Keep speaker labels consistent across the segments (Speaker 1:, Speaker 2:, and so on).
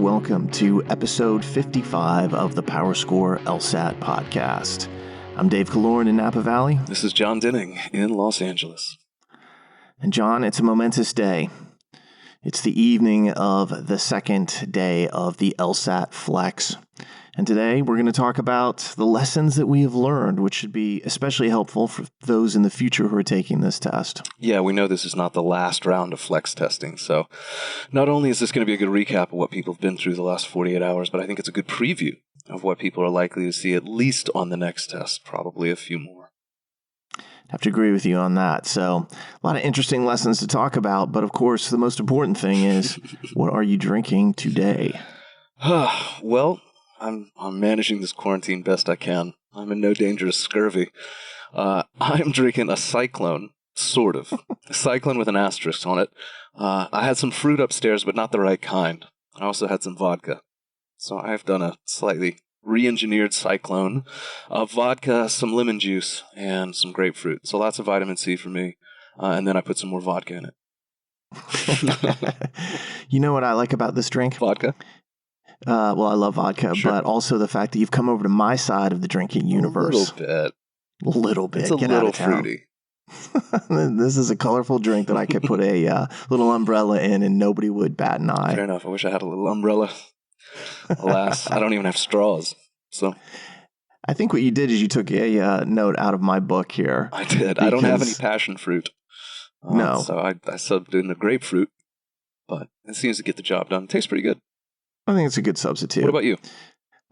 Speaker 1: welcome to episode 55 of the PowerScore LSAT podcast. I'm Dave Kaloran in Napa Valley.
Speaker 2: This is Jon Denning in Los Angeles.
Speaker 1: And Jon, it's a momentous day. It's the evening of the second day of the LSAT-Flex. And today we're going to talk about the lessons that we have learned, which should be especially helpful for those in the future who are taking this test.
Speaker 2: Yeah, we know this is not the last round of flex testing. So not only is this going to be a good recap of what people have been through the last 48 hours, but I think it's a good preview of what people are likely to see at least on the next test, probably a few more.
Speaker 1: I have to agree with you on that. So a lot of interesting lessons to talk about. But of course, the most important thing is, what are you drinking today?
Speaker 2: Well, I'm managing this quarantine best I can. I'm in no danger of scurvy. I'm drinking a Cyclone, sort of. A Cyclone with an asterisk on it. I had some fruit upstairs, but not the right kind. I also had some vodka. So I've done a slightly re-engineered Cyclone. Vodka, some lemon juice, and some grapefruit. So lots of vitamin C for me. And then I put some more vodka in it.
Speaker 1: You know what I like about this drink?
Speaker 2: Vodka?
Speaker 1: Well, I love vodka,
Speaker 2: Sure.
Speaker 1: but also the fact that you've come over to my side of the drinking universe.
Speaker 2: A little bit.
Speaker 1: Get
Speaker 2: It's a
Speaker 1: out
Speaker 2: little
Speaker 1: of town.
Speaker 2: fruity.
Speaker 1: This is a colorful drink that I could put a little umbrella in and nobody would bat an eye.
Speaker 2: Fair enough. I wish I had a little umbrella. Alas, I don't even have straws. So
Speaker 1: I think what you did is you took a note out of my book here.
Speaker 2: I did. I don't have any passion fruit.
Speaker 1: No.
Speaker 2: So I subbed in the grapefruit, but it seems to get the job done. It tastes pretty good.
Speaker 1: I think it's a good substitute.
Speaker 2: What about you?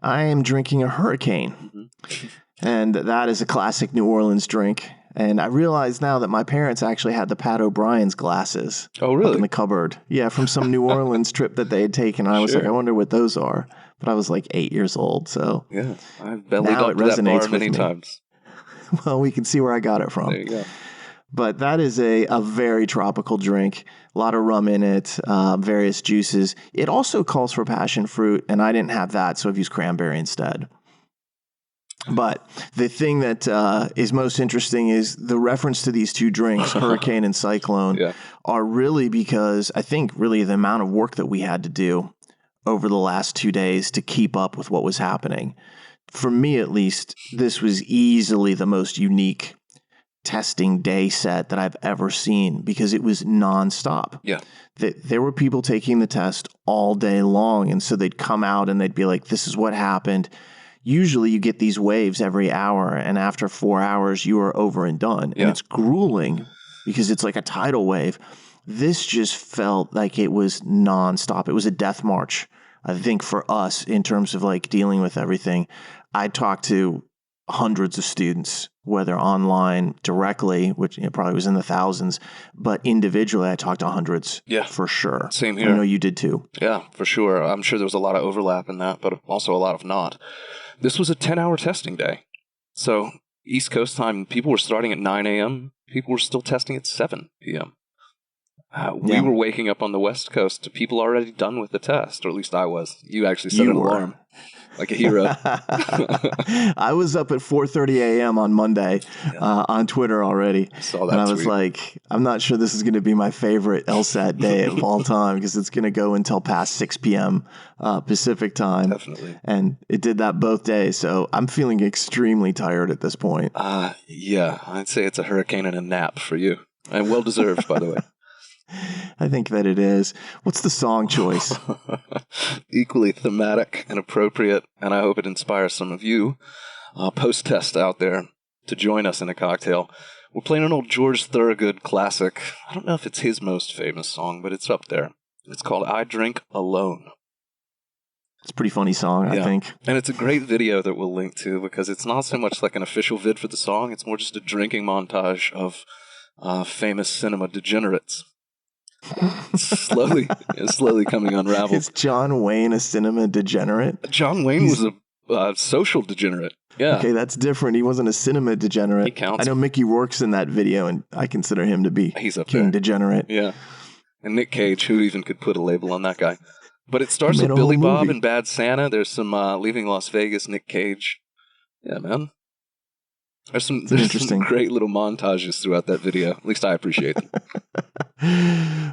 Speaker 1: I am drinking a Hurricane, and that is a classic New Orleans drink. And I realize now that my parents actually had the Pat O'Brien's glasses
Speaker 2: Oh, really?
Speaker 1: up in the cupboard. Yeah, from some New Orleans trip that they had taken. I was
Speaker 2: Sure.
Speaker 1: like, I wonder what those are. But I was like 8 years old, so
Speaker 2: Yeah, I've bellied
Speaker 1: Now
Speaker 2: up
Speaker 1: it
Speaker 2: to that
Speaker 1: resonates
Speaker 2: bar
Speaker 1: with
Speaker 2: many
Speaker 1: me.
Speaker 2: times.
Speaker 1: well, we can see where I got it from.
Speaker 2: There you go.
Speaker 1: But that is a very tropical drink. A lot of rum in it, various juices. It also calls for passion fruit, and I didn't have that, so I've used cranberry instead. But the thing that is most interesting is the reference to these two drinks, Hurricane and Cyclone,
Speaker 2: Yeah.
Speaker 1: are really because I think really the amount of work that we had to do over the last 2 days to keep up with what was happening. For me, at least, this was easily the most unique testing day set that I've ever seen because it was nonstop.
Speaker 2: Yeah.
Speaker 1: There were people taking the test all day long, and so they'd come out and they'd be like, this is what happened. Usually you get these waves every hour, and after 4 hours, you are over and done.
Speaker 2: Yeah.
Speaker 1: And it's grueling because it's like a tidal wave. This just felt like it was nonstop. It was a death march, I think, for us in terms of like dealing with everything. I talked to hundreds of students, whether online directly, which probably was in the thousands, but individually I talked to hundreds.
Speaker 2: Yeah.
Speaker 1: For sure.
Speaker 2: Same
Speaker 1: I
Speaker 2: here.
Speaker 1: know you did too.
Speaker 2: Yeah, for sure. I'm sure there was a lot of overlap in that, but also a lot of not. This was a 10-hour testing day. So East Coast time, people were starting at 9 a.m. People were still testing at 7 p.m. We
Speaker 1: Yeah.
Speaker 2: were waking up on the West Coast to people already done with the test, or at least I was. You actually set
Speaker 1: You
Speaker 2: an
Speaker 1: were.
Speaker 2: alarm like a hero.
Speaker 1: I was up at 4:30 a.m. on Monday on Twitter already.
Speaker 2: I saw that
Speaker 1: And I was
Speaker 2: tweet.
Speaker 1: like, I'm not sure this is going to be my favorite LSAT day of all time because it's going to go until past 6 p.m. Pacific time.
Speaker 2: Definitely.
Speaker 1: And it did that both days. So I'm feeling extremely tired at this point.
Speaker 2: Yeah, I'd say it's a hurricane and a nap for you. And well-deserved, by the way.
Speaker 1: I think that it is. What's the song choice?
Speaker 2: Equally thematic and appropriate, and I hope it inspires some of you post-test out there to join us in a cocktail. We're playing an old George Thorogood classic. I don't know if it's his most famous song, but it's up there. It's called I Drink Alone.
Speaker 1: It's a pretty funny song, I
Speaker 2: Yeah.
Speaker 1: think.
Speaker 2: And it's a great video that we'll link to because it's not so much like an official vid for the song, it's more just a drinking montage of famous cinema degenerates. slowly coming unraveled.
Speaker 1: Is John Wayne a cinema degenerate?
Speaker 2: John Wayne was a social degenerate. Yeah.
Speaker 1: Okay, that's different. He wasn't a cinema degenerate.
Speaker 2: He counts.
Speaker 1: I know Mickey Rourke's in that video, and I consider him to be
Speaker 2: He's up
Speaker 1: king
Speaker 2: there.
Speaker 1: degenerate.
Speaker 2: Yeah. And Nick Cage, who even could put a label on that guy? But it starts
Speaker 1: He made
Speaker 2: with
Speaker 1: a whole
Speaker 2: Billy Bob
Speaker 1: movie.
Speaker 2: and Bad Santa. There's some Leaving Las Vegas, Nick Cage. Yeah, man. There's some
Speaker 1: interesting.
Speaker 2: great little montages throughout that video. At least I appreciate them.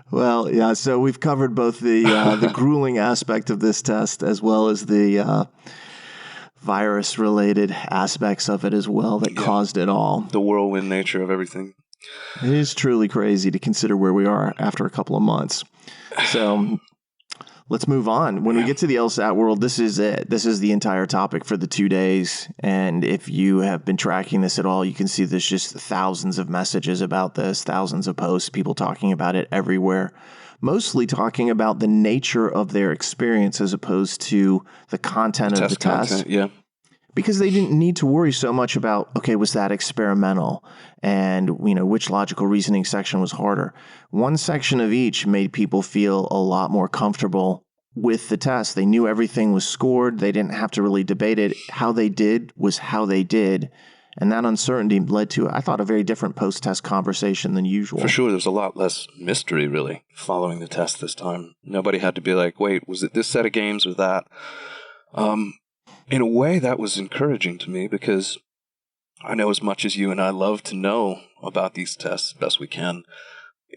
Speaker 1: Well, Well, yeah. So we've covered both the grueling aspect of this test as well as the virus-related aspects of it as well that caused it all.
Speaker 2: The whirlwind nature of everything.
Speaker 1: It is truly crazy to consider where we are after a couple of months. So let's move on. When we get to the LSAT world, this is it. This is the entire topic for the 2 days. And if you have been tracking this at all, you can see there's just thousands of messages about this, thousands of posts, people talking about it everywhere, mostly talking about the nature of their experience as opposed to the content of the test.
Speaker 2: Yeah.
Speaker 1: Because they didn't need to worry so much about, okay, was that experimental? And, which logical reasoning section was harder? One section of each made people feel a lot more comfortable with the test. They knew everything was scored. They didn't have to really debate it. How they did was how they did. And that uncertainty led to, I thought, a very different post-test conversation than usual.
Speaker 2: For sure, there's a lot less mystery, really, following the test this time. Nobody had to be like, wait, was it this set of games or that? In a way, that was encouraging to me because I know as much as you and I love to know about these tests as best we can.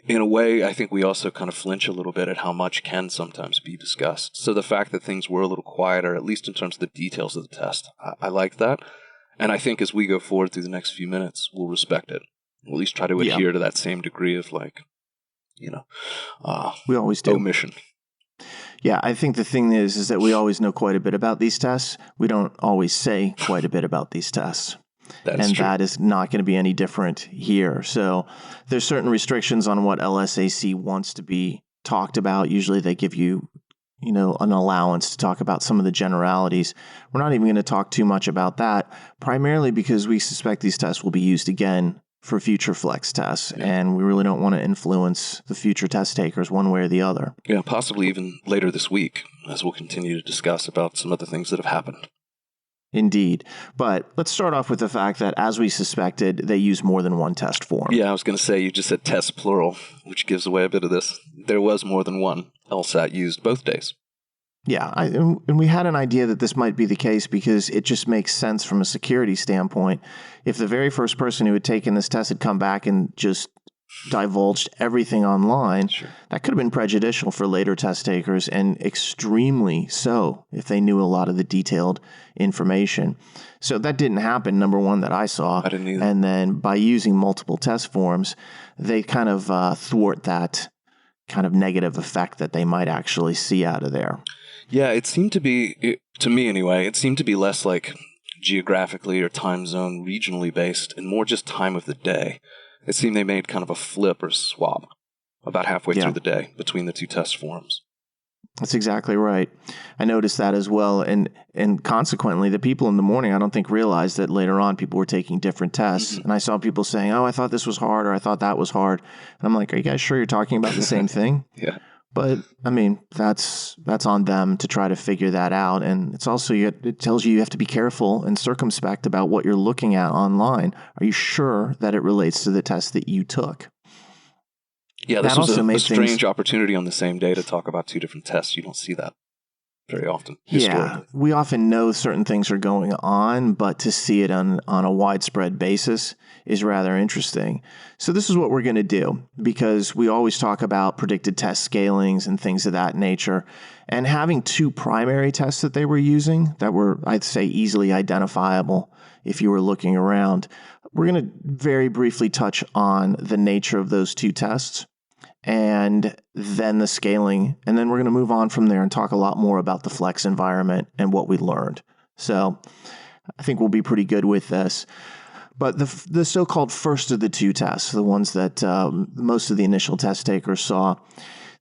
Speaker 2: In a way, I think we also kind of flinch a little bit at how much can sometimes be discussed. So the fact that things were a little quieter, at least in terms of the details of the test, I like that. And I think as we go forward through the next few minutes, we'll respect it. We'll at least try to adhere to that same degree of
Speaker 1: we always do.
Speaker 2: Omission.
Speaker 1: Yeah, I think the thing is that we always know quite a bit about these tests. We don't always say quite a bit about these tests. That is not going to be any different here. So there's certain restrictions on what LSAC wants to be talked about. Usually they give you, an allowance to talk about some of the generalities. We're not even going to talk too much about that, primarily because we suspect these tests will be used again for future flex tests, and we really don't want to influence the future test takers one way or the other.
Speaker 2: Yeah, possibly even later this week, as we'll continue to discuss about some of the things that have happened.
Speaker 1: Indeed. But let's start off with the fact that, as we suspected, they use more than one test form.
Speaker 2: Yeah, I was going to say, you just said test plural, which gives away a bit of this. There was more than one LSAT used both days.
Speaker 1: Yeah, and we had an idea that this might be the case because it just makes sense from a security standpoint. If the very first person who had taken this test had come back and just divulged everything online, that could have been prejudicial for later test takers, and extremely so if they knew a lot of the detailed information. So that didn't happen, number one, that I saw.
Speaker 2: I didn't either.
Speaker 1: And then by using multiple test forms, they kind of thwart that kind of negative effect that they might actually see out of there.
Speaker 2: Yeah, it seemed to be, to me anyway, it seemed to be less like geographically or time zone regionally based and more just time of the day. It seemed they made kind of a flip or swap about halfway through the day between the two test forms.
Speaker 1: That's exactly right. I noticed that as well. And consequently, the people in the morning, I don't think realized that later on people were taking different tests. Mm-hmm. And I saw people saying, oh, I thought this was hard, or I thought that was hard. And I'm like, are you guys sure you're talking about the same thing?
Speaker 2: Yeah.
Speaker 1: But I mean, that's on them to try to figure that out. And it's also, it tells you have to be careful and circumspect about what you're looking at online. Are you sure that it relates to the test that you took?
Speaker 2: Yeah, this was a strange opportunity on the same day to talk about two different tests. You don't see that very often.
Speaker 1: Yeah, we often know certain things are going on, but to see it on a widespread basis is rather interesting. So this is what we're going to do, because we always talk about predicted test scalings and things of that nature. And having two primary tests that they were using that were, I'd say, easily identifiable if you were looking around, we're going to very briefly touch on the nature of those two tests and then the scaling. And then we're going to move on from there and talk a lot more about the flex environment and what we learned. So I think we'll be pretty good with this. But the so-called first of the two tests, the ones that most of the initial test takers saw,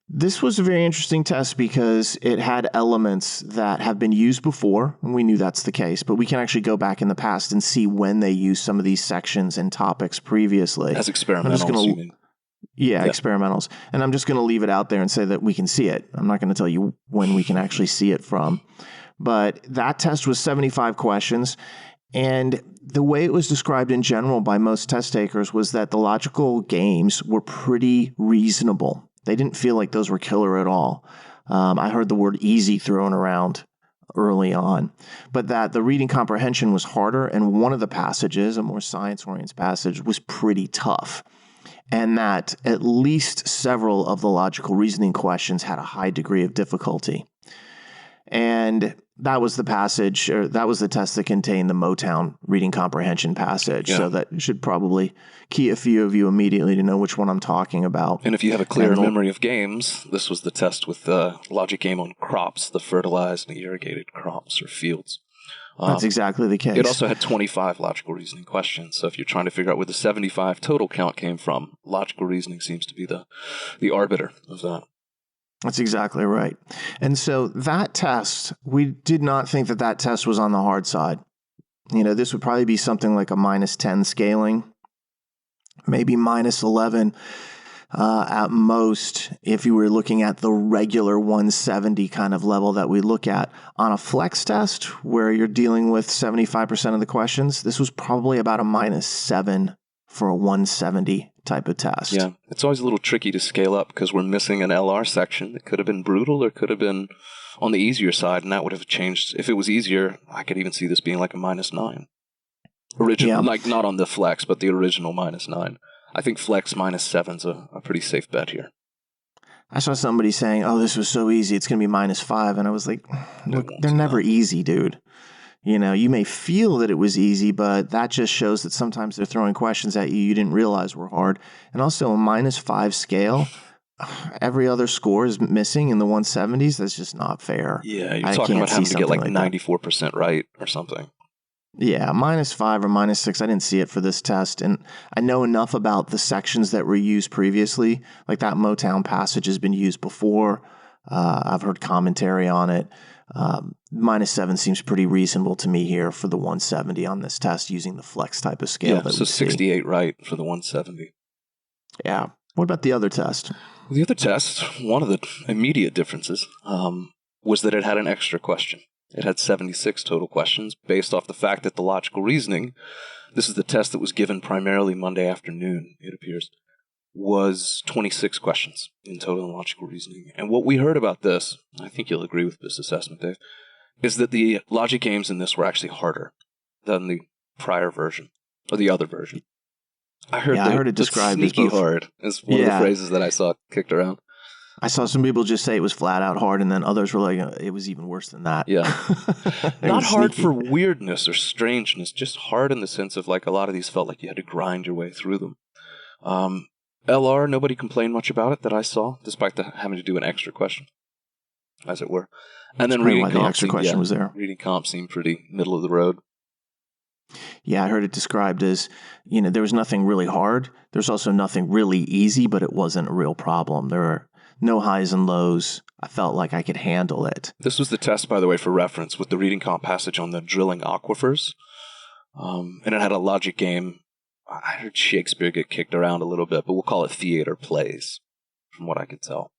Speaker 1: this was a very interesting test because it had elements that have been used before, and we knew that's the case, but we can actually go back in the past and see when they used some of these sections and topics previously.
Speaker 2: As experimentals,
Speaker 1: Yeah, experimentals. And I'm just going to leave it out there and say that we can see it. I'm not going to tell you when we can actually see it from. But that test was 75 questions. And the way it was described in general by most test takers was that the logical games were pretty reasonable. They didn't feel like those were killer at all. I heard the word easy thrown around early on, but that the reading comprehension was harder. And one of the passages, a more science-oriented passage, was pretty tough. and that at least several of the logical reasoning questions had a high degree of difficulty. And that was the passage, or that was the test that contained the Motown reading comprehension passage.
Speaker 2: Yeah.
Speaker 1: So that should probably key a few of you immediately to know which one I'm talking about.
Speaker 2: And if you have a clear memory of games, this was the test with the logic game on crops, the fertilized and irrigated crops or fields.
Speaker 1: That's exactly the case.
Speaker 2: It also had 25 logical reasoning questions. So if you're trying to figure out where the 75 total count came from, logical reasoning seems to be the arbiter of that.
Speaker 1: That's exactly right. And so that test, we did not think that test was on the hard side. This would probably be something like a -10 scaling, maybe -11 at most, if you were looking at the regular 170 kind of level that we look at. On a flex test, where you're dealing with 75% of the questions, this was probably about a -7 for a 170 type of test.
Speaker 2: Yeah, it's always a little tricky to scale up because we're missing an LR section. It could have been brutal or could have been on the easier side, and that would have changed. If it was easier, I could even see this being like a -9. Original, like not on the flex, but the original -9. I think flex -7's a pretty safe bet here.
Speaker 1: I saw somebody saying, "Oh, this was so easy, it's going to be -5," and I was like, "Look, they're never easy, dude. You may feel that it was easy, but that just shows that sometimes they're throwing questions at you didn't realize were hard." And also a -5 scale, every other score is missing in the 170s. That's just not fair.
Speaker 2: Yeah, you're talking about having to get like 94% right or something.
Speaker 1: Yeah, -5 or -6. I didn't see it for this test. And I know enough about the sections that were used previously. Like that Motown passage has been used before. I've heard commentary on it. -7 seems pretty reasonable to me here for the 170 on this test using the flex type of scale.
Speaker 2: Yeah, so 68 right for the 170.
Speaker 1: Yeah. What about the other test?
Speaker 2: The other test, one of the immediate differences, was that it had an extra question. It had 76 total questions based off the fact that the logical reasoning, this is the test that was given primarily Monday afternoon, it appears, was 26 questions in total in logical reasoning. And what we heard about this, I think you'll agree with this assessment, Dave, is that the logic games in this were actually harder than the prior version, or the other version. I heard it described as sneaky hard is one of the phrases that I saw kicked around.
Speaker 1: I saw some people just say it was flat out hard, and then others were like, it was even worse than that.
Speaker 2: Yeah. Not hard for weirdness or strangeness, just hard in the sense of like a lot of these felt like you had to grind your way through them. LR, nobody complained much about it that I saw, despite having to do an extra question, as it were. And then reading comp,
Speaker 1: was there.
Speaker 2: Reading comp seemed pretty middle of the road.
Speaker 1: Yeah, I heard it described as, there was nothing really hard. There's also nothing really easy, but it wasn't a real problem. There were no highs and lows. I felt like I could handle it.
Speaker 2: This was the test, by the way, for reference, with the reading comp passage on the drilling aquifers. And it had a logic game. I heard Shakespeare get kicked around a little bit, but we'll call it theater plays, from what I could tell.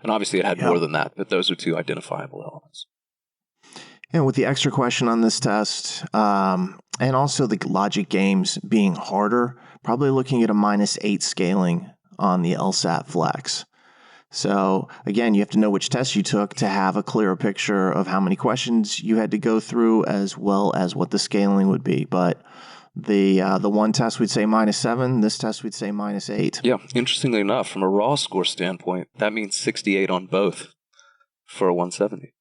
Speaker 2: And obviously it had more than that, but those are two identifiable elements.
Speaker 1: And with the extra question on this test, and also the logic games being harder, probably looking at a -8 scaling on the LSAT-Flex. So again, you have to know which test you took to have a clearer picture of how many questions you had to go through, as well as what the scaling would be. But the one test we'd say -7, this test we'd say -8.
Speaker 2: Yeah, interestingly enough, from a raw score standpoint, that means 68 on both for a 170.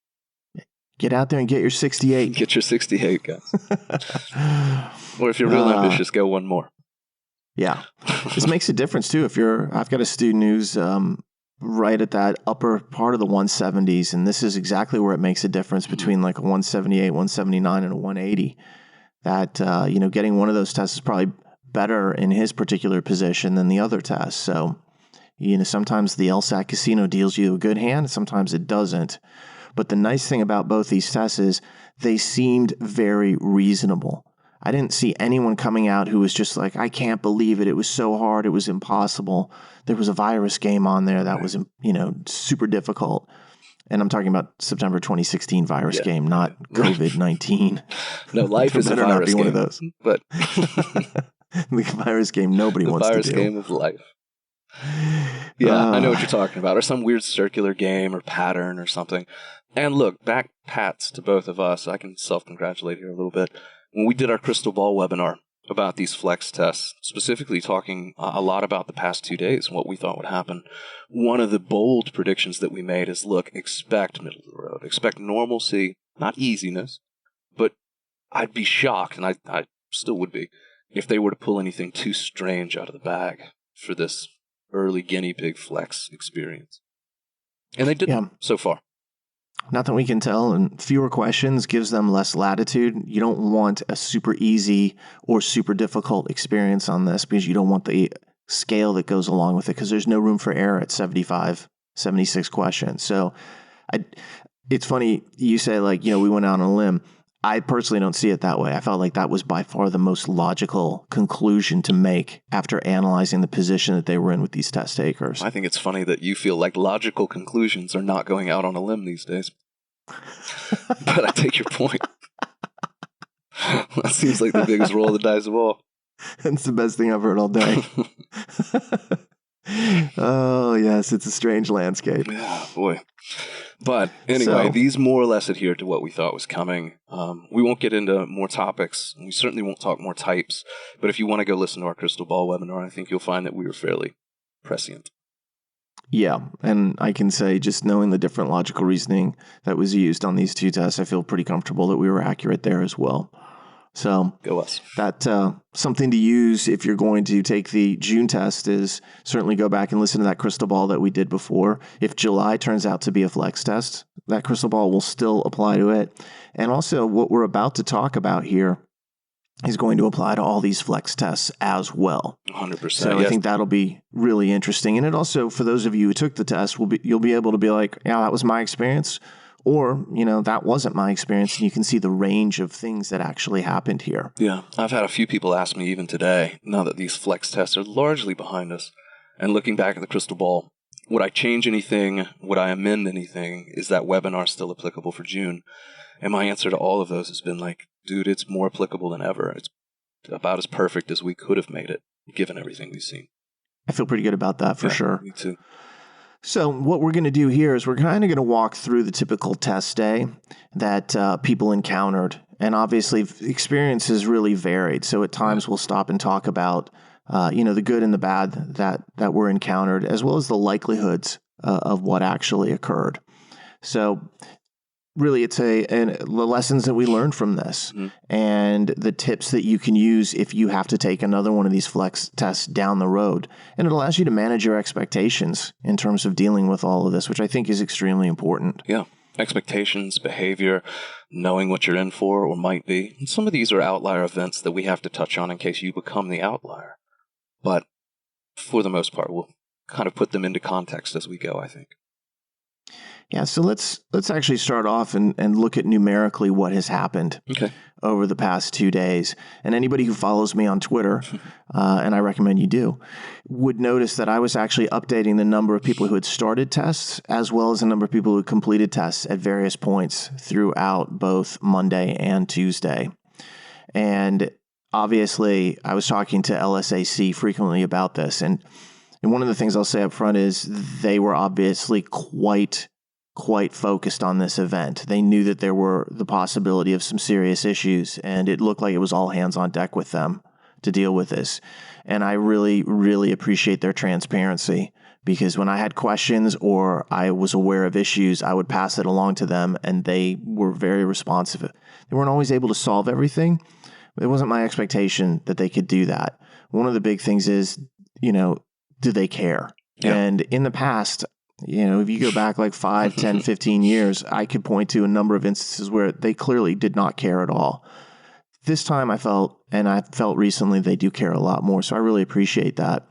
Speaker 1: Get out there and get your 68.
Speaker 2: Get your 68, guys. Or if you're real ambitious, go one more.
Speaker 1: Yeah. This makes a difference, too. I've got a student who's right at that upper part of the 170s, and this is exactly where it makes a difference between like a 178, 179, and a 180. That, getting one of those tests is probably better in his particular position than the other test. So, sometimes the LSAC casino deals you a good hand, sometimes it doesn't. But the nice thing about both these tests is they seemed very reasonable. I didn't see anyone coming out who was just like, I can't believe it. It was so hard. It was impossible. There was a virus game on there that was, super difficult. And I'm talking about September 2016 virus game, not COVID-19.
Speaker 2: No, life is a virus
Speaker 1: not be
Speaker 2: game.
Speaker 1: One of those.
Speaker 2: But
Speaker 1: the virus game nobody wants to do.
Speaker 2: The virus game of life. Yeah, I know what you're talking about. Or some weird circular game or pattern or something. And look, back pats to both of us. I can self-congratulate here a little bit. When we did our crystal ball webinar about these flex tests, specifically talking a lot about the past 2 days and what we thought would happen. One of the bold predictions that we made is, look, expect middle of the road, expect normalcy, not easiness, but I'd be shocked, and I still would be, if they were to pull anything too strange out of the bag for this early guinea pig flex experience. And they didn't so far.
Speaker 1: Not that we can tell, and fewer questions gives them less latitude. You don't want a super easy or super difficult experience on this because you don't want the scale that goes along with it, because there's no room for error at 75, 76 questions. So it's funny you say, like, we went out on a limb. I personally don't see it that way. I felt like that was by far the most logical conclusion to make after analyzing the position that they were in with these test takers.
Speaker 2: I think it's funny that you feel like logical conclusions are not going out on a limb these days. But I take your point. That seems like the biggest roll of the dice of all.
Speaker 1: It's the best thing I've heard all day. Oh, yes, it's a strange landscape.
Speaker 2: Yeah, boy. But anyway, these more or less adhere to what we thought was coming. We won't get into more topics. We certainly won't talk more types. But if you want to go listen to our Crystal Ball webinar, I think you'll find that we were fairly prescient.
Speaker 1: Yeah, and I can say, just knowing the different logical reasoning that was used on these two tests, I feel pretty comfortable that we were accurate there as well. So
Speaker 2: go us.
Speaker 1: That something to use if you're going to take the June test is certainly go back and listen to that crystal ball that we did before. If July turns out to be a flex test, that crystal ball will still apply to it. And also what we're about to talk about here is going to apply to all these flex tests as well.
Speaker 2: 100%.
Speaker 1: So I think that'll be really interesting. And it also, for those of you who took the test, you'll be able to be like, yeah, that was my experience. Or, that wasn't my experience, and you can see the range of things that actually happened here.
Speaker 2: Yeah, I've had a few people ask me even today, now that these flex tests are largely behind us, and looking back at the crystal ball, would I change anything? Would I amend anything? Is that webinar still applicable for June? And my answer to all of those has been like, dude, it's more applicable than ever. It's about as perfect as we could have made it, given everything we've seen.
Speaker 1: I feel pretty good about that for sure.
Speaker 2: Me too.
Speaker 1: So what we're going to do here is we're kind of going to walk through the typical test day that people encountered. And obviously, experiences really varied. So at times we'll stop and talk about, the good and the bad that were encountered, as well as the likelihoods of what actually occurred. So really, it's the lessons that we learned from this and the tips that you can use if you have to take another one of these flex tests down the road. And it allows you to manage your expectations in terms of dealing with all of this, which I think is extremely important.
Speaker 2: Yeah. Expectations, behavior, knowing what you're in for or might be. And some of these are outlier events that we have to touch on in case you become the outlier. But for the most part, we'll kind of put them into context as we go, I think.
Speaker 1: Yeah, so let's actually start off and look at numerically what has happened over the past 2 days. And anybody who follows me on Twitter, and I recommend you do, would notice that I was actually updating the number of people who had started tests as well as the number of people who completed tests at various points throughout both Monday and Tuesday. And obviously, I was talking to LSAC frequently about this. And one of the things I'll say up front is they were obviously quite focused on this event. They knew that there were the possibility of some serious issues, and it looked like it was all hands on deck with them to deal with this. And I really, really appreciate their transparency, because when I had questions or I was aware of issues, I would pass it along to them, and they were very responsive. They weren't always able to solve everything, but it wasn't my expectation that they could do that. One of the big things is, do they care? Yeah. And in the past, if you go back like 5, 10, 15 years, I could point to a number of instances where they clearly did not care at all. This time I felt recently, they do care a lot more. So I really appreciate that.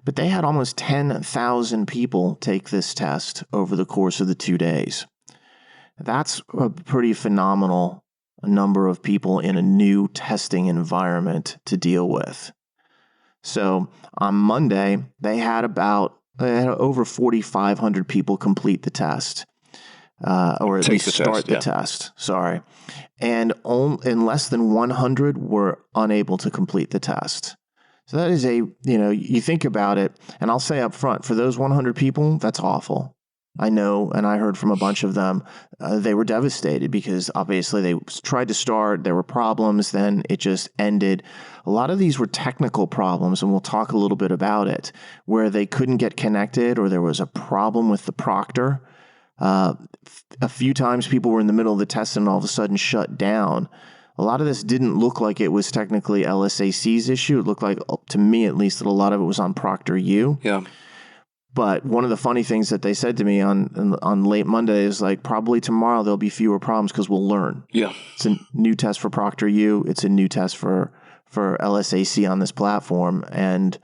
Speaker 1: But they had almost 10,000 people take this test over the course of the 2 days. That's a pretty phenomenal number of people in a new testing environment to deal with. So on Monday, they had over 4,500 people complete the test, or at least start the test. Sorry. And less than 100 were unable to complete the test. So that is you think about it, and I'll say up front, for those 100 people, that's awful. I know, and I heard from a bunch of them, they were devastated because obviously they tried to start, there were problems, then it just ended. A lot of these were technical problems, and we'll talk a little bit about it, where they couldn't get connected or there was a problem with the Proctor. A few times people were in the middle of the test and all of a sudden shut down. A lot of this didn't look like it was technically LSAC's issue. It looked like, to me at least, that a lot of it was on ProctorU.
Speaker 2: Yeah.
Speaker 1: But one of the funny things that they said to me on late Monday is like, probably tomorrow there'll be fewer problems because we'll learn.
Speaker 2: Yeah.
Speaker 1: It's a new test for ProctorU. It's a new test for LSAC on this platform. And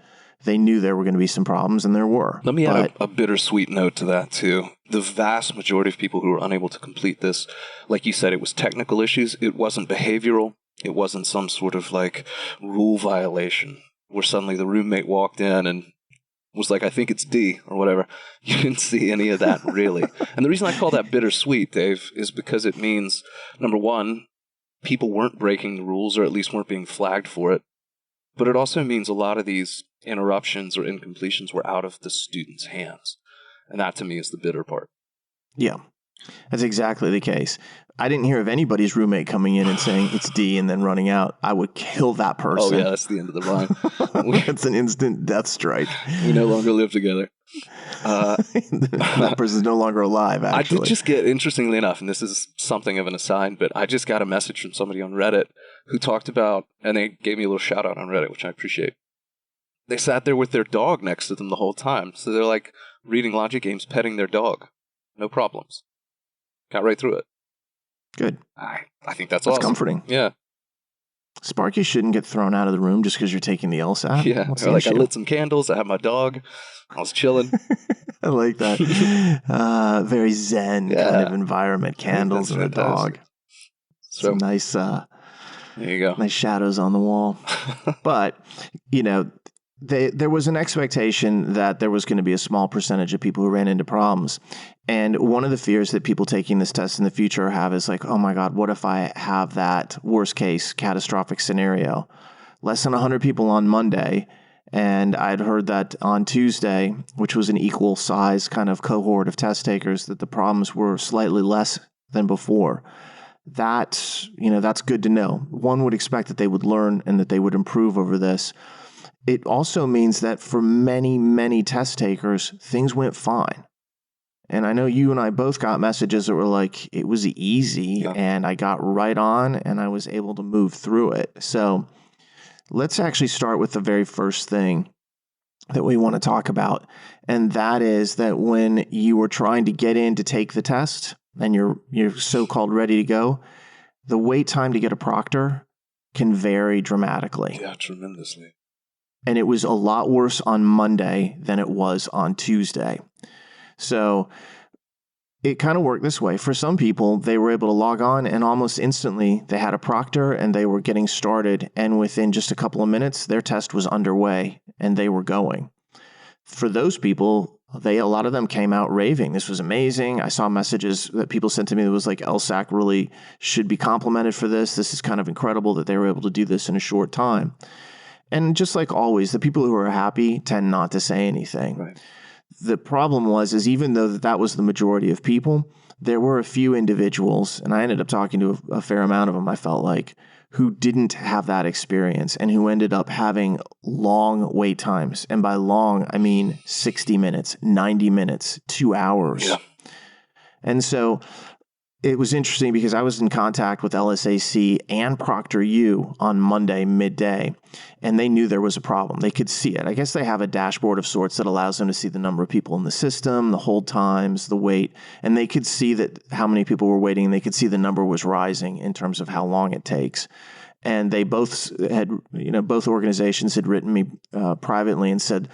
Speaker 1: they knew there were going to be some problems, and there were.
Speaker 2: Let me add a bittersweet note to that, too. The vast majority of people who were unable to complete this, like you said, it was technical issues. It wasn't behavioral. It wasn't some sort of like rule violation where suddenly the roommate walked in and was like, I think it's D or whatever. You didn't see any of that, really. And the reason I call that bittersweet, Dave, is because it means, number one, people weren't breaking the rules, or at least weren't being flagged for it. But it also means a lot of these interruptions or incompletions were out of the student's hands. And that, to me, is the bitter part.
Speaker 1: Yeah, that's exactly the case. I didn't hear of anybody's roommate coming in and saying it's D and then running out. I would kill that person.
Speaker 2: Oh, yeah, that's the end of the line.
Speaker 1: It's an instant death strike.
Speaker 2: We no longer live together.
Speaker 1: That person's no longer alive, actually.
Speaker 2: I did just get, interestingly enough, and this is something of an aside, but I just got a message from somebody on Reddit who talked about, and they gave me a little shout out on Reddit, which I appreciate. They sat there with their dog next to them the whole time. So they're like reading logic games, petting their dog. No problems. Got right through it.
Speaker 1: Good.
Speaker 2: I think that's awesome.
Speaker 1: Comforting.
Speaker 2: Yeah.
Speaker 1: Sparky shouldn't get thrown out of the room just because you're taking the LSAT.
Speaker 2: Yeah. Like, I lit some candles. I had my dog. I was chilling.
Speaker 1: I like that. Very zen kind of environment. Candles and a dog.
Speaker 2: So
Speaker 1: some nice,
Speaker 2: there you go.
Speaker 1: Nice shadows on the wall. But, you know, there was an expectation that there was going to be a small percentage of people who ran into problems. And one of the fears that people taking this test in the future have is like, oh my God, what if I have that worst case catastrophic scenario? Less than 100 people on Monday. And I'd heard that on Tuesday, which was an equal size kind of cohort of test takers, that the problems were slightly less than before. That's good to know. One would expect that they would learn and that they would improve over this. It also means that for many, many test takers, things went fine. And I know you and I both got messages that were like, it was easy and I got right on and I was able to move through it. So let's actually start with the very first thing that we want to talk about. And that is that when you were trying to get in to take the test and you're so-called ready to go, the wait time to get a proctor can vary dramatically.
Speaker 2: Yeah, tremendously.
Speaker 1: And it was a lot worse on Monday than it was on Tuesday. So it kind of worked this way. For some people, they were able to log on and almost instantly they had a proctor and they were getting started. And within just a couple of minutes, their test was underway and they were going. For those people, a lot of them came out raving. This was amazing. I saw messages that people sent to me that was like, LSAC really should be complimented for this. This is kind of incredible that they were able to do this in a short time. And just like always, the people who are happy tend not to say anything.
Speaker 2: Right.
Speaker 1: The problem is even though that was the majority of people, there were a few individuals, and I ended up talking to a fair amount of them, I felt like, who didn't have that experience and who ended up having long wait times. And by long, I mean 60 minutes, 90 minutes, 2 hours.
Speaker 2: Yeah.
Speaker 1: And so it was interesting because I was in contact with LSAC and ProctorU on Monday midday, and they knew there was a problem. They could see it. I guess they have a dashboard of sorts that allows them to see the number of people in the system, the hold times, the wait, and they could see that how many people were waiting, and they could see the number was rising in terms of how long it takes. And they both had, both organizations had written me privately and said,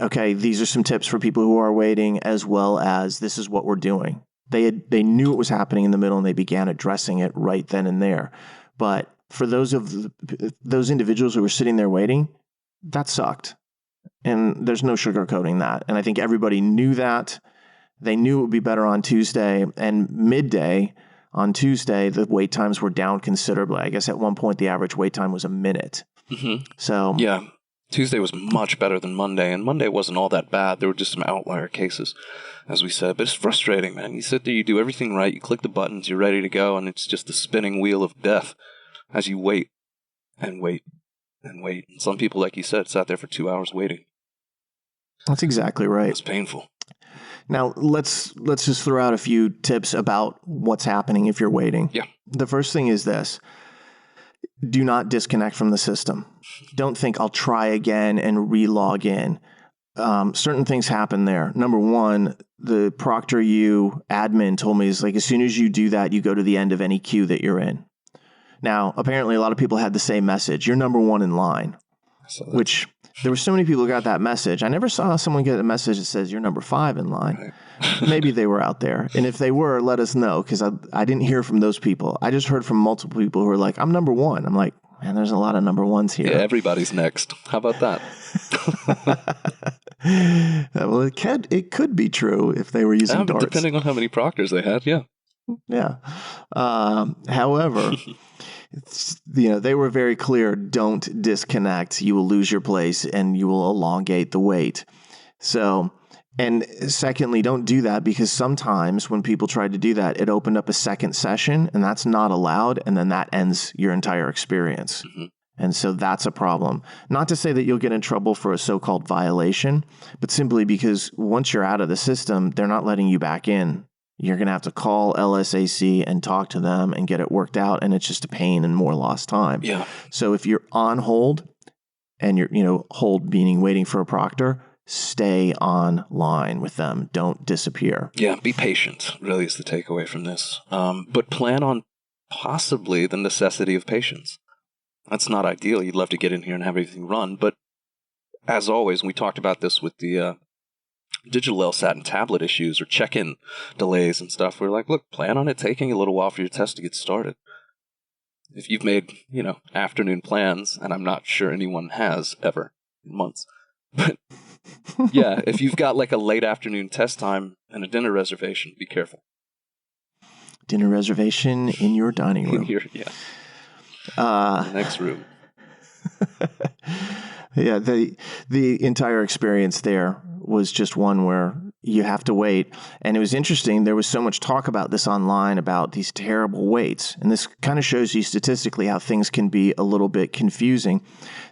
Speaker 1: okay, these are some tips for people who are waiting, as well as this is what we're doing. They knew it was happening in the middle and they began addressing it right then and there. But for those individuals who were sitting there waiting, that sucked. And there's no sugarcoating that. And I think everybody knew that. They knew it would be better on Tuesday. And midday on Tuesday, the wait times were down considerably. I guess at one point the average wait time was a minute.
Speaker 2: Mm-hmm.
Speaker 1: So
Speaker 2: yeah. Tuesday was much better than Monday, and Monday wasn't all that bad. There were just some outlier cases, as we said. But it's frustrating, man. You sit there, you do everything right, you click the buttons, you're ready to go, and it's just the spinning wheel of death as you wait and wait and wait. And some people, like you said, sat there for 2 hours waiting.
Speaker 1: That's exactly right.
Speaker 2: It's painful.
Speaker 1: Now, let's just throw out a few tips about what's happening if you're waiting.
Speaker 2: Yeah.
Speaker 1: The first thing is this. Do not disconnect from the system. Don't think I'll try again and re-log in. Certain things happen there. Number one, the ProctorU admin told me, is like, as soon as you do that, you go to the end of any queue that you're in. Now, apparently a lot of people had the same message. You're number one in line, which there were so many people who got that message. I never saw someone get a message that says you're number 5 in line. Right. Maybe they were out there. And if they were, let us know, because I didn't hear from those people. I just heard from multiple people who were like, I'm number 1. I'm like, man, there's a lot of number 1s here.
Speaker 2: Yeah, everybody's next. How about that?
Speaker 1: Well, it could be true if they were using darts.
Speaker 2: Depending on how many proctors they had, yeah.
Speaker 1: Yeah. However, they were very clear, don't disconnect. You will lose your place and you will elongate the wait. So, and secondly, don't do that, because sometimes when people tried to do that, it opened up a second session, and that's not allowed. And then that ends your entire experience. Mm-hmm. And so that's a problem. Not to say that you'll get in trouble for a so-called violation, but simply because once you're out of the system, they're not letting you back in. You're going to have to call LSAC and talk to them and get it worked out. And it's just a pain and more lost time.
Speaker 2: Yeah.
Speaker 1: So if you're on hold and you're, hold meaning waiting for a proctor, stay online with them. Don't disappear.
Speaker 2: Yeah. Be patient, really, is the takeaway from this. But plan on possibly the necessity of patience. That's not ideal. You'd love to get in here and have everything run. But as always, we talked about this with the digital LSAT and tablet issues or check-in delays and stuff. We're like, look, plan on it taking a little while for your test to get started. If you've made, afternoon plans, and I'm not sure anyone has ever in months, but yeah, if you've got like a late afternoon test time and a dinner reservation, be careful.
Speaker 1: Dinner reservation in your dining room.
Speaker 2: Yeah. The next room.
Speaker 1: Yeah, the entire experience there was just one where you have to wait. And it was interesting. There was so much talk about this online, about these terrible waits. And this kind of shows you statistically how things can be a little bit confusing,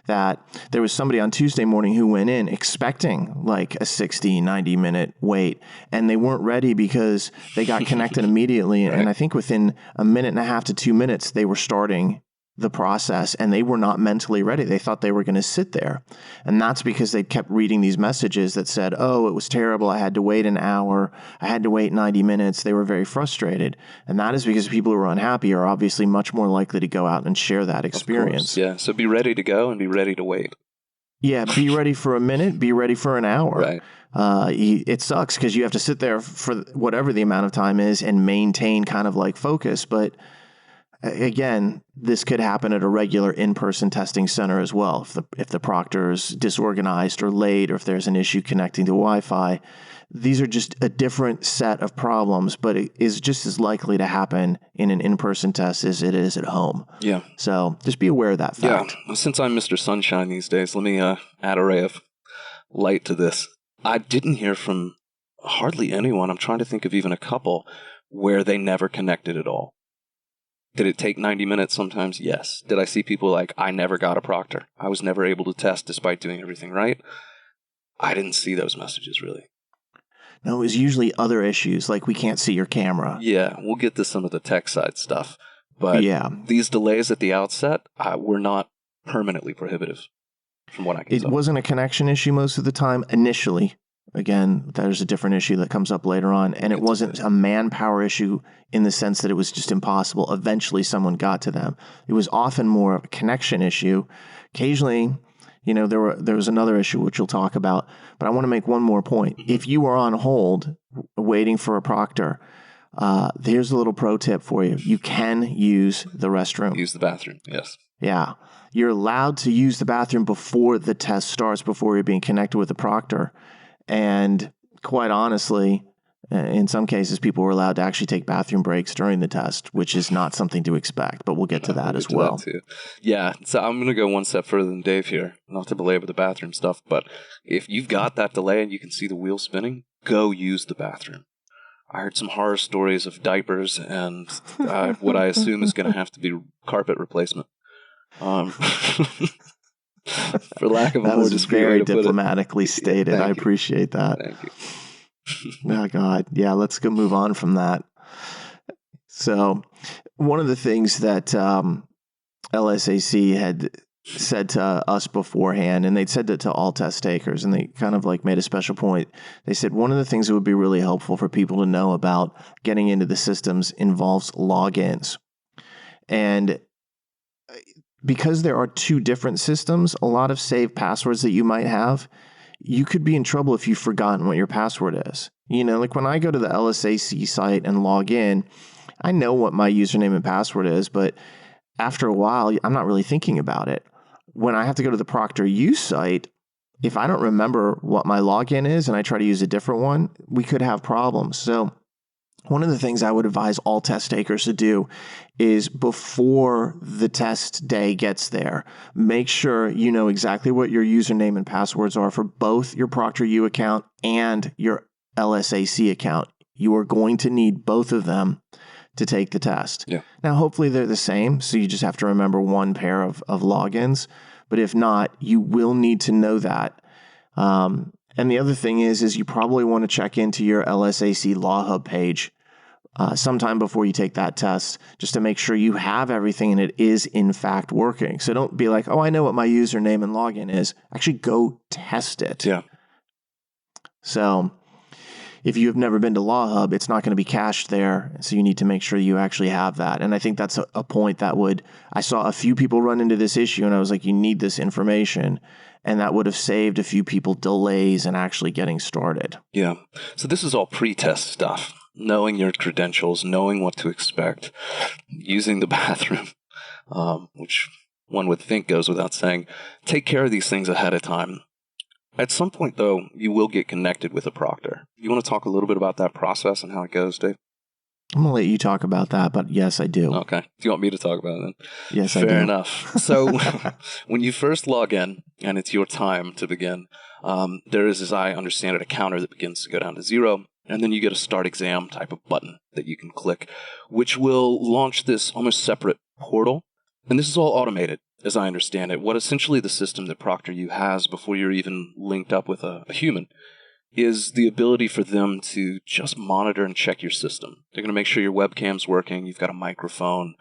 Speaker 1: that there was somebody on Tuesday morning who went in expecting like a 60, 90-minute wait. And they weren't ready because they got connected immediately. Right. And I think within a minute and a half to 2 minutes, they were starting the process, and they were not mentally ready. They thought they were going to sit there. And that's because they kept reading these messages that said, oh, it was terrible. I had to wait an hour. I had to wait 90 minutes. They were very frustrated. And that is because people who are unhappy are obviously much more likely to go out and share that experience.
Speaker 2: Yeah. So be ready to go and be ready to wait.
Speaker 1: Yeah. Be ready for a minute. Be ready for an hour.
Speaker 2: Right.
Speaker 1: It sucks because you have to sit there for whatever the amount of time is and maintain kind of like focus. But again, this could happen at a regular in-person testing center as well. If the proctor's disorganized or late, or if there's an issue connecting to Wi-Fi, these are just a different set of problems, but it is just as likely to happen in an in-person test as it is at home.
Speaker 2: Yeah.
Speaker 1: So just be aware of that fact.
Speaker 2: Yeah. Since I'm Mr. Sunshine these days, let me add a ray of light to this. I didn't hear from hardly anyone. I'm trying to think of even a couple where they never connected at all. Did it take 90 minutes sometimes? Yes. Did I see people like, I never got a proctor. I was never able to test despite doing everything right? I didn't see those messages, really.
Speaker 1: No, it was usually other issues, like we can't see your camera.
Speaker 2: Yeah, we'll get to some of the tech side stuff. But these delays at the outset were not permanently prohibitive, from what I can tell.
Speaker 1: It wasn't a connection issue most of the time initially. Again, there's a different issue that comes up later on. And it wasn't a manpower issue in the sense that it was just impossible. Eventually, someone got to them. It was often more of a connection issue. Occasionally, there was another issue which we'll talk about. But I want to make one more point. If you are on hold waiting for a proctor, here's a little pro tip for you. You can use the restroom.
Speaker 2: Use the bathroom, yes.
Speaker 1: Yeah. You're allowed to use the bathroom before the test starts, before you're being connected with the proctor. And quite honestly, In some cases, people were allowed to actually take bathroom breaks during the test, which is not something to expect, but we'll get to that as well.
Speaker 2: Yeah, so I'm going to go one step further than Dave here, not to belabor the bathroom stuff, but if you've got that delay and you can see the wheel spinning, go use the bathroom. I heard some horror stories of diapers and what I assume is going to have to be carpet replacement. For lack of a more discreet way to put it. That was very
Speaker 1: diplomatically stated. I appreciate that.
Speaker 2: Thank you.
Speaker 1: Oh, God. Yeah, let's go move on from that. So one of the things that LSAC had said to us beforehand, and they'd said it to all test takers, and they kind of like made a special point. They said one of the things that would be really helpful for people to know about getting into the systems involves logins. And because there are two different systems, a lot of saved passwords that you might have, you could be in trouble if you've forgotten what your password is. You know, like when I go to the LSAC site and log in, I know what my username and password is, but after a while, I'm not really thinking about it. When I have to go to the ProctorU site, if I don't remember what my login is and I try to use a different one, we could have problems. So one of the things I would advise all test takers to do is before the test day gets there, make sure you know exactly what your username and passwords are for both your ProctorU account and your LSAC account. You are going to need both of them to take the test.
Speaker 2: Yeah.
Speaker 1: Now, hopefully they're the same, so you just have to remember one pair of logins. But if not, you will need to know that. And the other thing is you probably want to check into your LSAC LawHub page sometime before you take that test, just to make sure you have everything and it is in fact working. So don't be like, oh, I know what my username and login is. Actually go test it.
Speaker 2: Yeah.
Speaker 1: So if you have never been to LawHub, it's not going to be cached there. So you need to make sure you actually have that. And I think that's a point that I saw a few people run into this issue and I was like, you need this information. And that would have saved a few people delays in actually getting started.
Speaker 2: Yeah. So this is all pre-test stuff. Knowing your credentials, knowing what to expect, using the bathroom, which one would think goes without saying. Take care of these things ahead of time. At some point, though, you will get connected with a proctor. You want to talk a little bit about that process and how it goes, Dave?
Speaker 1: I'm going to let you talk about that, but yes, I do.
Speaker 2: Okay. Do you want me to talk about it then?
Speaker 1: Yes, I do.
Speaker 2: Fair enough. So when you first log in and it's your time to begin, there is, as I understand it, a counter that begins to go down to 0. And then you get a start exam type of button that you can click, which will launch this almost separate portal. And this is all automated, as I understand it. What essentially the system that ProctorU has before you're even linked up with a human is the ability for them to just monitor and check your system. They're going to make sure your webcam's working, you've got a microphone,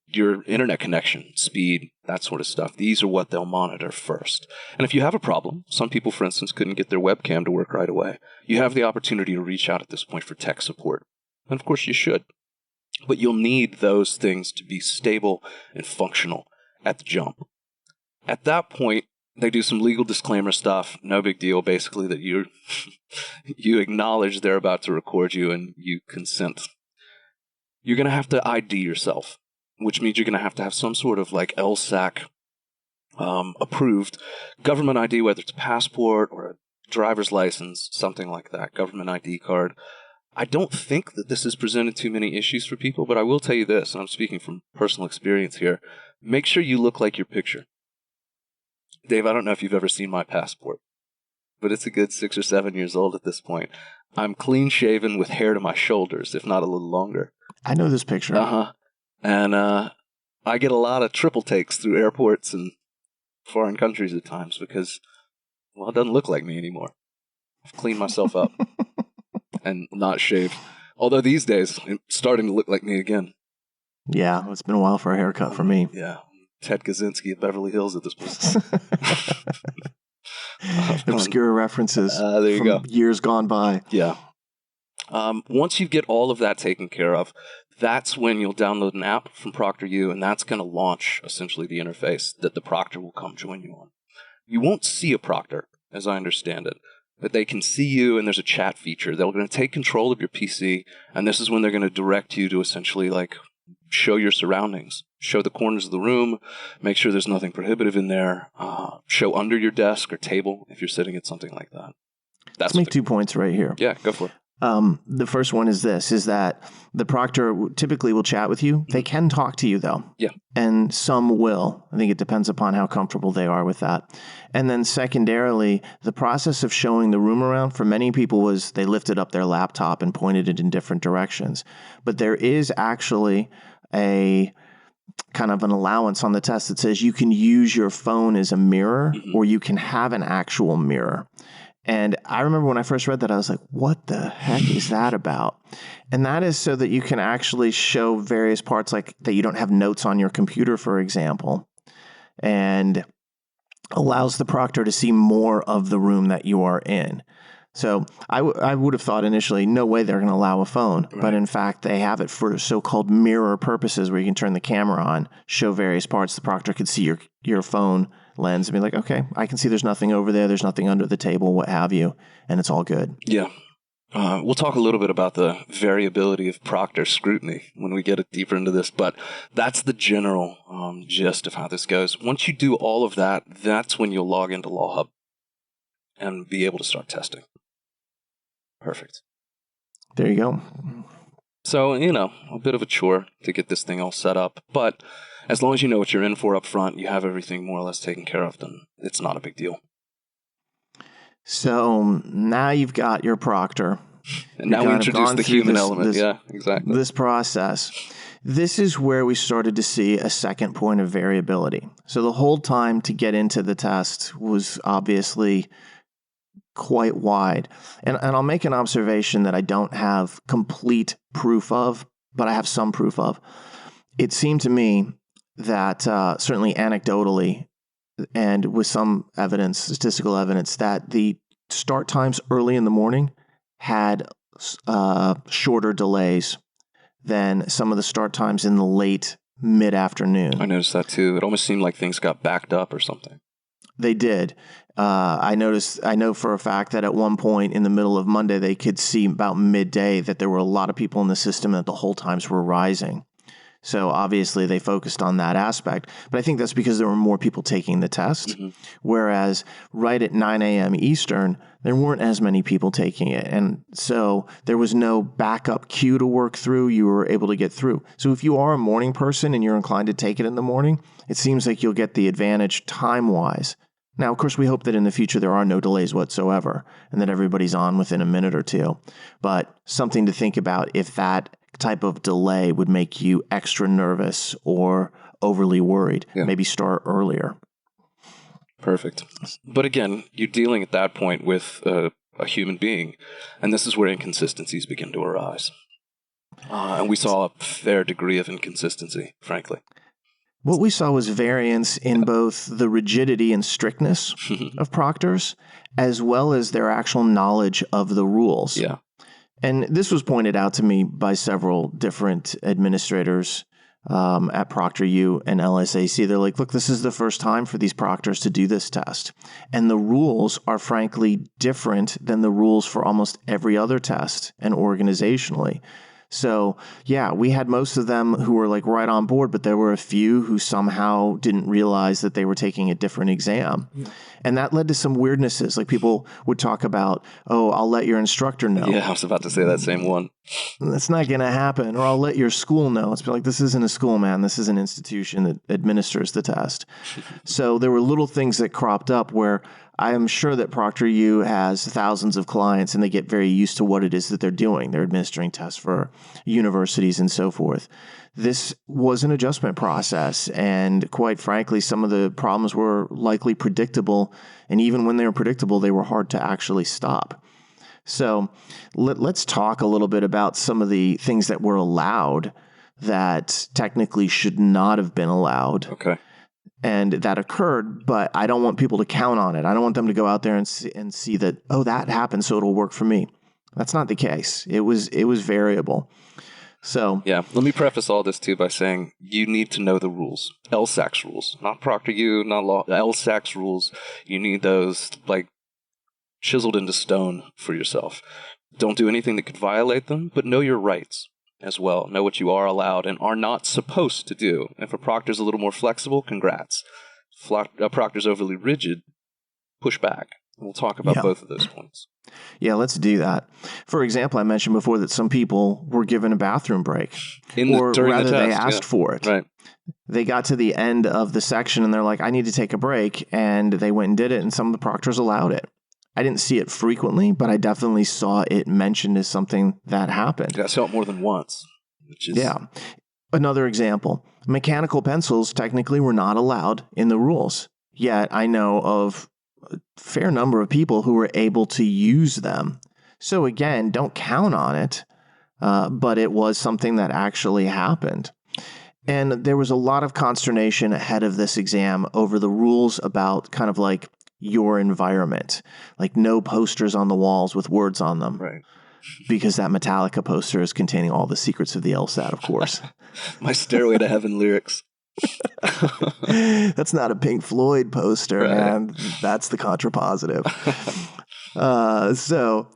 Speaker 2: your internet connection, speed, that sort of stuff. These are what they'll monitor first. And if you have a problem, some people, for instance, couldn't get their webcam to work right away, you have the opportunity to reach out at this point for tech support. And of course you should. But you'll need those things to be stable and functional at the jump. At that point, they do some legal disclaimer stuff. No big deal, basically, that you acknowledge they're about to record you and you consent. You're going to have to ID yourself, which means you're going to have some sort of like LSAC approved government ID, whether it's a passport or a driver's license, something like that, government ID card. I don't think that this has presented too many issues for people, but I will tell you this, and I'm speaking from personal experience here. Make sure you look like your picture. Dave, I don't know if you've ever seen my passport, but it's a good 6 or 7 years old at this point. I'm clean shaven with hair to my shoulders, if not a little longer.
Speaker 1: I know this picture.
Speaker 2: And I get a lot of triple takes through airports and foreign countries at times because, well, it doesn't look like me anymore. I've cleaned myself up and not shaved. Although these days, it's starting to look like me again.
Speaker 1: Yeah, it's been a while for a haircut for me.
Speaker 2: Yeah. Ted Kaczynski at Beverly Hills at this point.
Speaker 1: Obscure references
Speaker 2: there you
Speaker 1: from
Speaker 2: go.
Speaker 1: Years gone by.
Speaker 2: Yeah. Once you get all of that taken care of, that's when you'll download an app from ProctorU, and that's going to launch essentially the interface that the proctor will come join you on. You won't see a proctor, as I understand it, but they can see you, and there's a chat feature. They're going to take control of your PC, and this is when they're going to direct you to essentially like show your surroundings, show the corners of the room, make sure there's nothing prohibitive in there, show under your desk or table if you're sitting at something like that.
Speaker 1: Let's make 2 points right here.
Speaker 2: Yeah, go for it.
Speaker 1: The first one is this, is that the proctor typically will chat with you. They can talk to you, though.
Speaker 2: Yeah.
Speaker 1: And some will. I think it depends upon how comfortable they are with that. And then secondarily, the process of showing the room around for many people was they lifted up their laptop and pointed it in different directions. But there is actually a kind of an allowance on the test that says you can use your phone as a mirror, or you can have an actual mirror. And I remember when I first read that, I was like, what the heck is that about? And that is so that you can actually show various parts, like that you don't have notes on your computer, for example, and allows the proctor to see more of the room that you are in. So I would have thought initially, no way they're going to allow a phone. Right. But in fact, they have it for so-called mirror purposes where you can turn the camera on, show various parts. The proctor could see your phone lens and be like, okay, I can see there's nothing over there. There's nothing under the table, what have you. And it's all good.
Speaker 2: Yeah. We'll talk a little bit about the variability of proctor scrutiny when we get deeper into this, but that's the general gist of how this goes. Once you do all of that, that's when you'll log into LawHub and be able to start testing. Perfect.
Speaker 1: There you go.
Speaker 2: So, a bit of a chore to get this thing all set up, but as long as you know what you're in for up front, you have everything more or less taken care of, then it's not a big deal.
Speaker 1: So now you've got your proctor.
Speaker 2: And now we introduce the human element. Yeah, exactly.
Speaker 1: This process. This is where we started to see a second point of variability. So the whole time to get into the test was obviously quite wide. And I'll make an observation that I don't have complete proof of, but I have some proof of. It seemed to me that certainly anecdotally and with some evidence, statistical evidence, that the start times early in the morning had shorter delays than some of the start times in the late mid-afternoon.
Speaker 2: I noticed that too. It almost seemed like things got backed up or something.
Speaker 1: They did. I know for a fact that at one point in the middle of Monday, they could see about midday that there were a lot of people in the system and that the hold times were rising. So obviously they focused on that aspect. But I think that's because there were more people taking the test. Mm-hmm. Whereas right at 9 a.m. Eastern, there weren't as many people taking it. And so there was no backup queue to work through. You were able to get through. So if you are a morning person and you're inclined to take it in the morning, it seems like you'll get the advantage time-wise. Now, of course, we hope that in the future there are no delays whatsoever and that everybody's on within a minute or two. But something to think about if that type of delay would make you extra nervous or overly worried. Yeah. Maybe start earlier.
Speaker 2: Perfect. But again, you're dealing at that point with a human being, and this is where inconsistencies begin to arise. And we saw a fair degree of inconsistency, frankly.
Speaker 1: What we saw was variance in both the rigidity and strictness of proctors, as well as their actual knowledge of the rules.
Speaker 2: Yeah.
Speaker 1: And this was pointed out to me by several different administrators at ProctorU and LSAC. They're like, look, this is the first time for these proctors to do this test. And the rules are frankly different than the rules for almost every other test and organizationally. So, yeah, we had most of them who were like right on board, but there were a few who somehow didn't realize that they were taking a different exam. Yeah. And that led to some weirdnesses. Like people would talk about, oh, I'll let your instructor know.
Speaker 2: Yeah, I was about to say that same one.
Speaker 1: That's not going to happen. Or I'll let your school know. It's like, this isn't a school, man. This is an institution that administers the test. So there were little things that cropped up where I am sure that ProctorU has thousands of clients and they get very used to what it is that they're doing. They're administering tests for universities and so forth. This was an adjustment process. And quite frankly, some of the problems were likely predictable. And even when they were predictable, they were hard to actually stop. So let's talk a little bit about some of the things that were allowed that technically should not have been allowed.
Speaker 2: Okay.
Speaker 1: And that occurred, but I don't want people to count on it. I don't want them to go out there and see that, oh, that happened, so it'll work for me. That's not the case. It was variable. So
Speaker 2: yeah, let me preface all this too by saying you need to know the rules. LSAC's rules, not ProctorU, not law. LSAC's rules. You need those like chiseled into stone for yourself. Don't do anything that could violate them, but know your rights as well. Know what you are allowed and are not supposed to do. If a proctor's a little more flexible, congrats. If a proctor's overly rigid, push back. We'll talk about both of those points.
Speaker 1: Yeah, let's do that. For example, I mentioned before that some people were given a bathroom break,
Speaker 2: During the test,
Speaker 1: they asked for it.
Speaker 2: Right.
Speaker 1: They got to the end of the section and they're like, I need to take a break. And they went and did it. And some of the proctors allowed it. I didn't see it frequently, but I definitely saw it mentioned as something that happened.
Speaker 2: I saw it more than once.
Speaker 1: Yeah. Another example, mechanical pencils technically were not allowed in the rules. Yet I know of a fair number of people who were able to use them. So again, don't count on it, but it was something that actually happened. And there was a lot of consternation ahead of this exam over the rules about kind of like your environment, like no posters on the walls with words on them.
Speaker 2: Right.
Speaker 1: Because that Metallica poster is containing all the secrets of the LSAT, of course.
Speaker 2: My Stairway to Heaven lyrics.
Speaker 1: That's not a Pink Floyd poster, man. That's the contrapositive. So,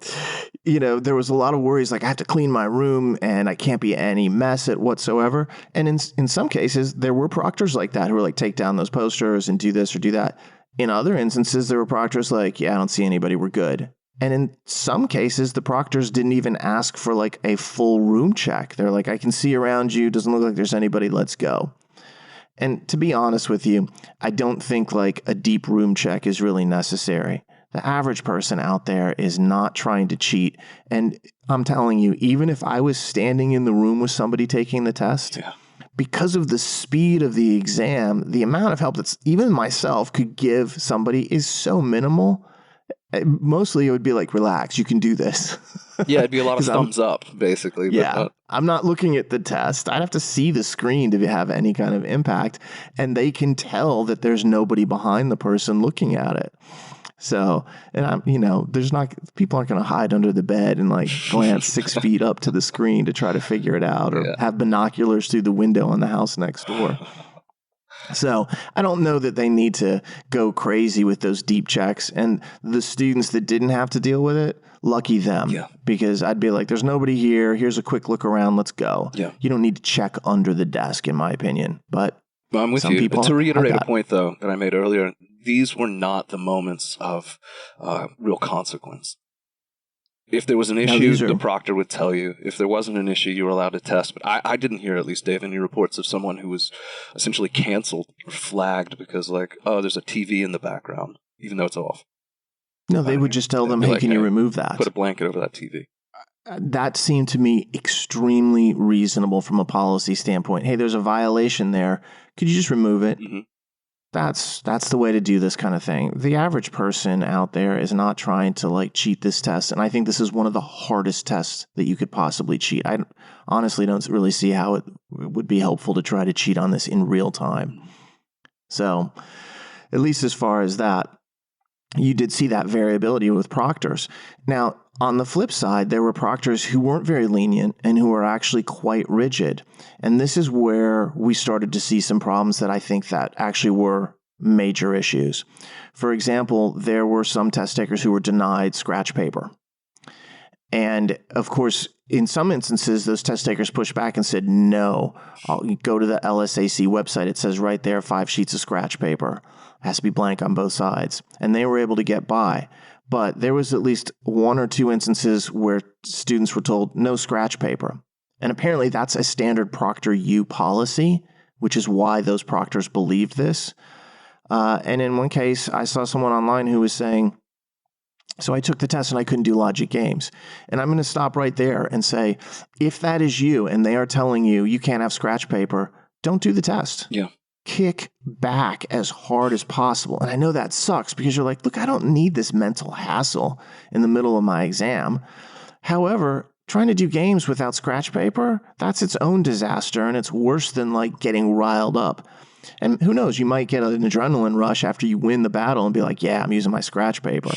Speaker 1: there was a lot of worries, like I have to clean my room and I can't be any mess at whatsoever. And in some cases, there were proctors like that who were like, take down those posters and do this or do that. In other instances, there were proctors like, yeah, I don't see anybody, we're good. And in some cases, the proctors didn't even ask for like a full room check. They're like, I can see around you, doesn't look like there's anybody, let's go. And to be honest with you, I don't think like a deep room check is really necessary. The average person out there is not trying to cheat. And I'm telling you, even if I was standing in the room with somebody taking the test, because of the speed of the exam, the amount of help that even myself could give somebody is so minimal. Mostly it would be like, relax, you can do this.
Speaker 2: Yeah, it'd be a lot of thumbs up, basically.
Speaker 1: But I'm not looking at the test. I'd have to see the screen to have any kind of impact. And they can tell that there's nobody behind the person looking at it. So, and people aren't going to hide under the bed and like glance 6 feet up to the screen to try to figure it out or have binoculars through the window on the house next door. So I don't know that they need to go crazy with those deep checks. And the students that didn't have to deal with it, lucky them. Yeah. Because I'd be like, there's nobody here. Here's a quick look around. Let's go. Yeah. You don't need to check under the desk, in my opinion. But
Speaker 2: I'm with you. To reiterate a point, though, that I made earlier, these were not the moments of real consequence. If there was an issue, the proctor would tell you. If there wasn't an issue, you were allowed to test. But I didn't hear, at least, Dave, any reports of someone who was essentially canceled or flagged because, like, oh, there's a TV in the background, even though it's off.
Speaker 1: No, they would just tell them, hey, can you remove that?
Speaker 2: Put a blanket over that TV.
Speaker 1: That seemed to me extremely reasonable from a policy standpoint. Hey, there's a violation there. Could you just remove it? Mm-hmm. That's the way to do this kind of thing. The average person out there is not trying to like cheat this test. And I think this is one of the hardest tests that you could possibly cheat. I honestly don't really see how it would be helpful to try to cheat on this in real time. So at least as far as that, you did see that variability with proctors. Now, on the flip side, there were proctors who weren't very lenient and who were actually quite rigid. And this is where we started to see some problems that I think that actually were major issues. For example, there were some test takers who were denied scratch paper. And of course, in some instances, those test takers pushed back and said, no, I'll go to the LSAC website. It says right there, 5 sheets of scratch paper. It has to be blank on both sides. And they were able to get by. But there was at least 1 or 2 instances where students were told no scratch paper. And apparently that's a standard ProctorU policy, which is why those proctors believed this. And in one case, I saw someone online who was saying, so I took the test and I couldn't do logic games. And I'm going to stop right there and say, if that is you and they are telling you you can't have scratch paper, don't do the test. Yeah. Kick back as hard as possible. And I know that sucks because you're like, look, I don't need this mental hassle in the middle of my exam. However, trying to do games without scratch paper, that's its own disaster. And it's worse than like getting riled up. And who knows, you might get an adrenaline rush after you win the battle and be like, yeah, I'm using my scratch paper.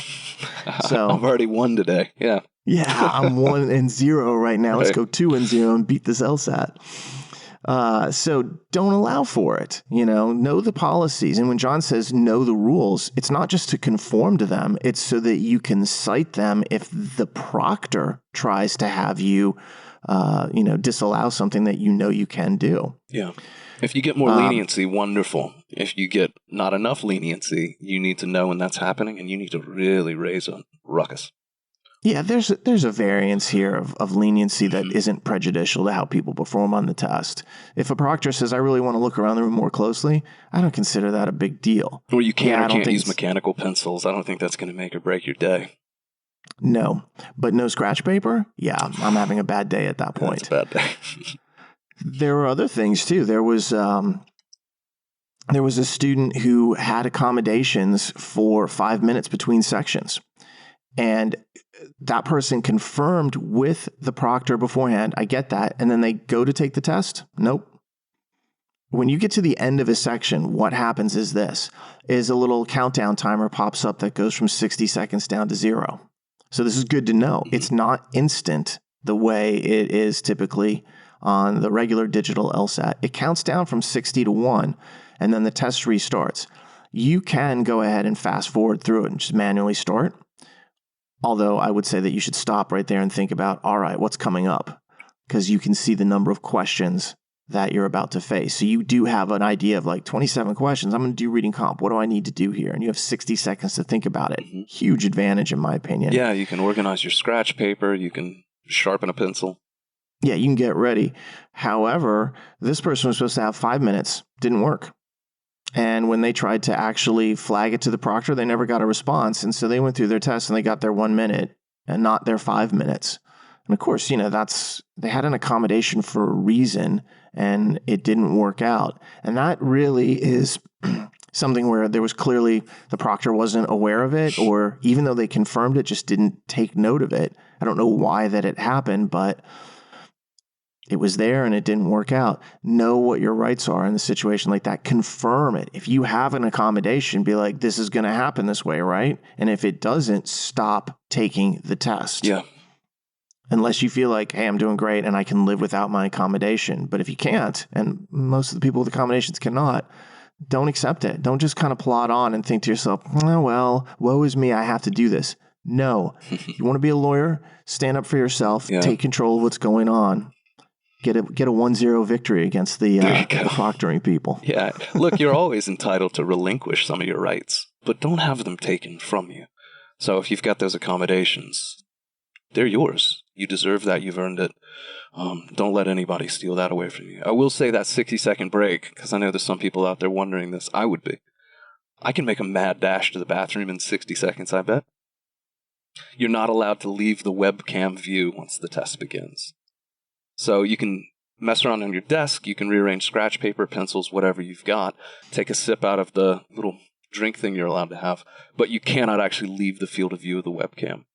Speaker 1: So
Speaker 2: I've already won today. Yeah.
Speaker 1: Yeah, I'm 1-0 right now. Let's go 2-0 and beat this LSAT. So don't allow for it, know the policies. And when Jon says know the rules, it's not just to conform to them. It's so that you can cite them if the proctor tries to have you, disallow something that you can do. Yeah.
Speaker 2: If you get more leniency, wonderful. If you get not enough leniency, you need to know when that's happening, and you need to really raise a ruckus.
Speaker 1: Yeah, there's a variance here of leniency that isn't prejudicial to how people perform on the test. If a proctor says, I really want to look around the room more closely, I don't consider that a big deal.
Speaker 2: Or you can or can't use mechanical pencils. I don't think that's going to make or break your day.
Speaker 1: No, but no scratch paper? Yeah, I'm having a bad day at that point.
Speaker 2: That's a bad day.
Speaker 1: There were other things too. There was a student who had accommodations for 5 minutes between sections. And that person confirmed with the proctor beforehand, I get that. And then they go to take the test. Nope. When you get to the end of a section, what happens is a little countdown timer pops up that goes from 60 seconds down to 0. So this is good to know. It's not instant the way it is typically on the regular digital LSAT. It counts down from 60 to 1, and then the test restarts. You can go ahead and fast forward through it and just manually start. Although I would say that you should stop right there and think about, all right, what's coming up? Because you can see the number of questions that you're about to face. So you do have an idea of like 27 questions. I'm going to do reading comp. What do I need to do here? And you have 60 seconds to think about it. Huge advantage, in my opinion.
Speaker 2: Yeah, you can organize your scratch paper. You can sharpen a pencil.
Speaker 1: Yeah, you can get ready. However, this person was supposed to have 5 minutes. Didn't work. And when they tried to actually flag it to the proctor, they never got a response. And so they went through their test and they got their 1 minute and not their 5 minutes. And of course, they had an accommodation for a reason and it didn't work out. And that really is something where there was clearly the proctor wasn't aware of it, or even though they confirmed it, just didn't take note of it. I don't know why that it happened, but it was there and it didn't work out. Know what your rights are in a situation like that. Confirm it. If you have an accommodation, be like, this is going to happen this way, right? And if it doesn't, stop taking the test.
Speaker 2: Yeah.
Speaker 1: Unless you feel like, hey, I'm doing great and I can live without my accommodation. But if you can't, and most of the people with accommodations cannot, don't accept it. Don't just kind of plod on and think to yourself, oh, well, woe is me, I have to do this. No. You want to be a lawyer? Stand up for yourself. Yeah. Take control of what's going on. Get a 1-0 victory against the proctoring people.
Speaker 2: Yeah. Look, you're always entitled to relinquish some of your rights, but don't have them taken from you. So if you've got those accommodations, they're yours. You deserve that. You've earned it. Don't let anybody steal that away from you. I will say that 60-second break, because I know there's some people out there wondering this. I would be. I can make a mad dash to the bathroom in 60 seconds, I bet. You're not allowed to leave the webcam view once the test begins. So you can mess around on your desk. You can rearrange scratch paper, pencils, whatever you've got. Take a sip out of the little drink thing you're allowed to have. But you cannot actually leave the field of view of the webcam.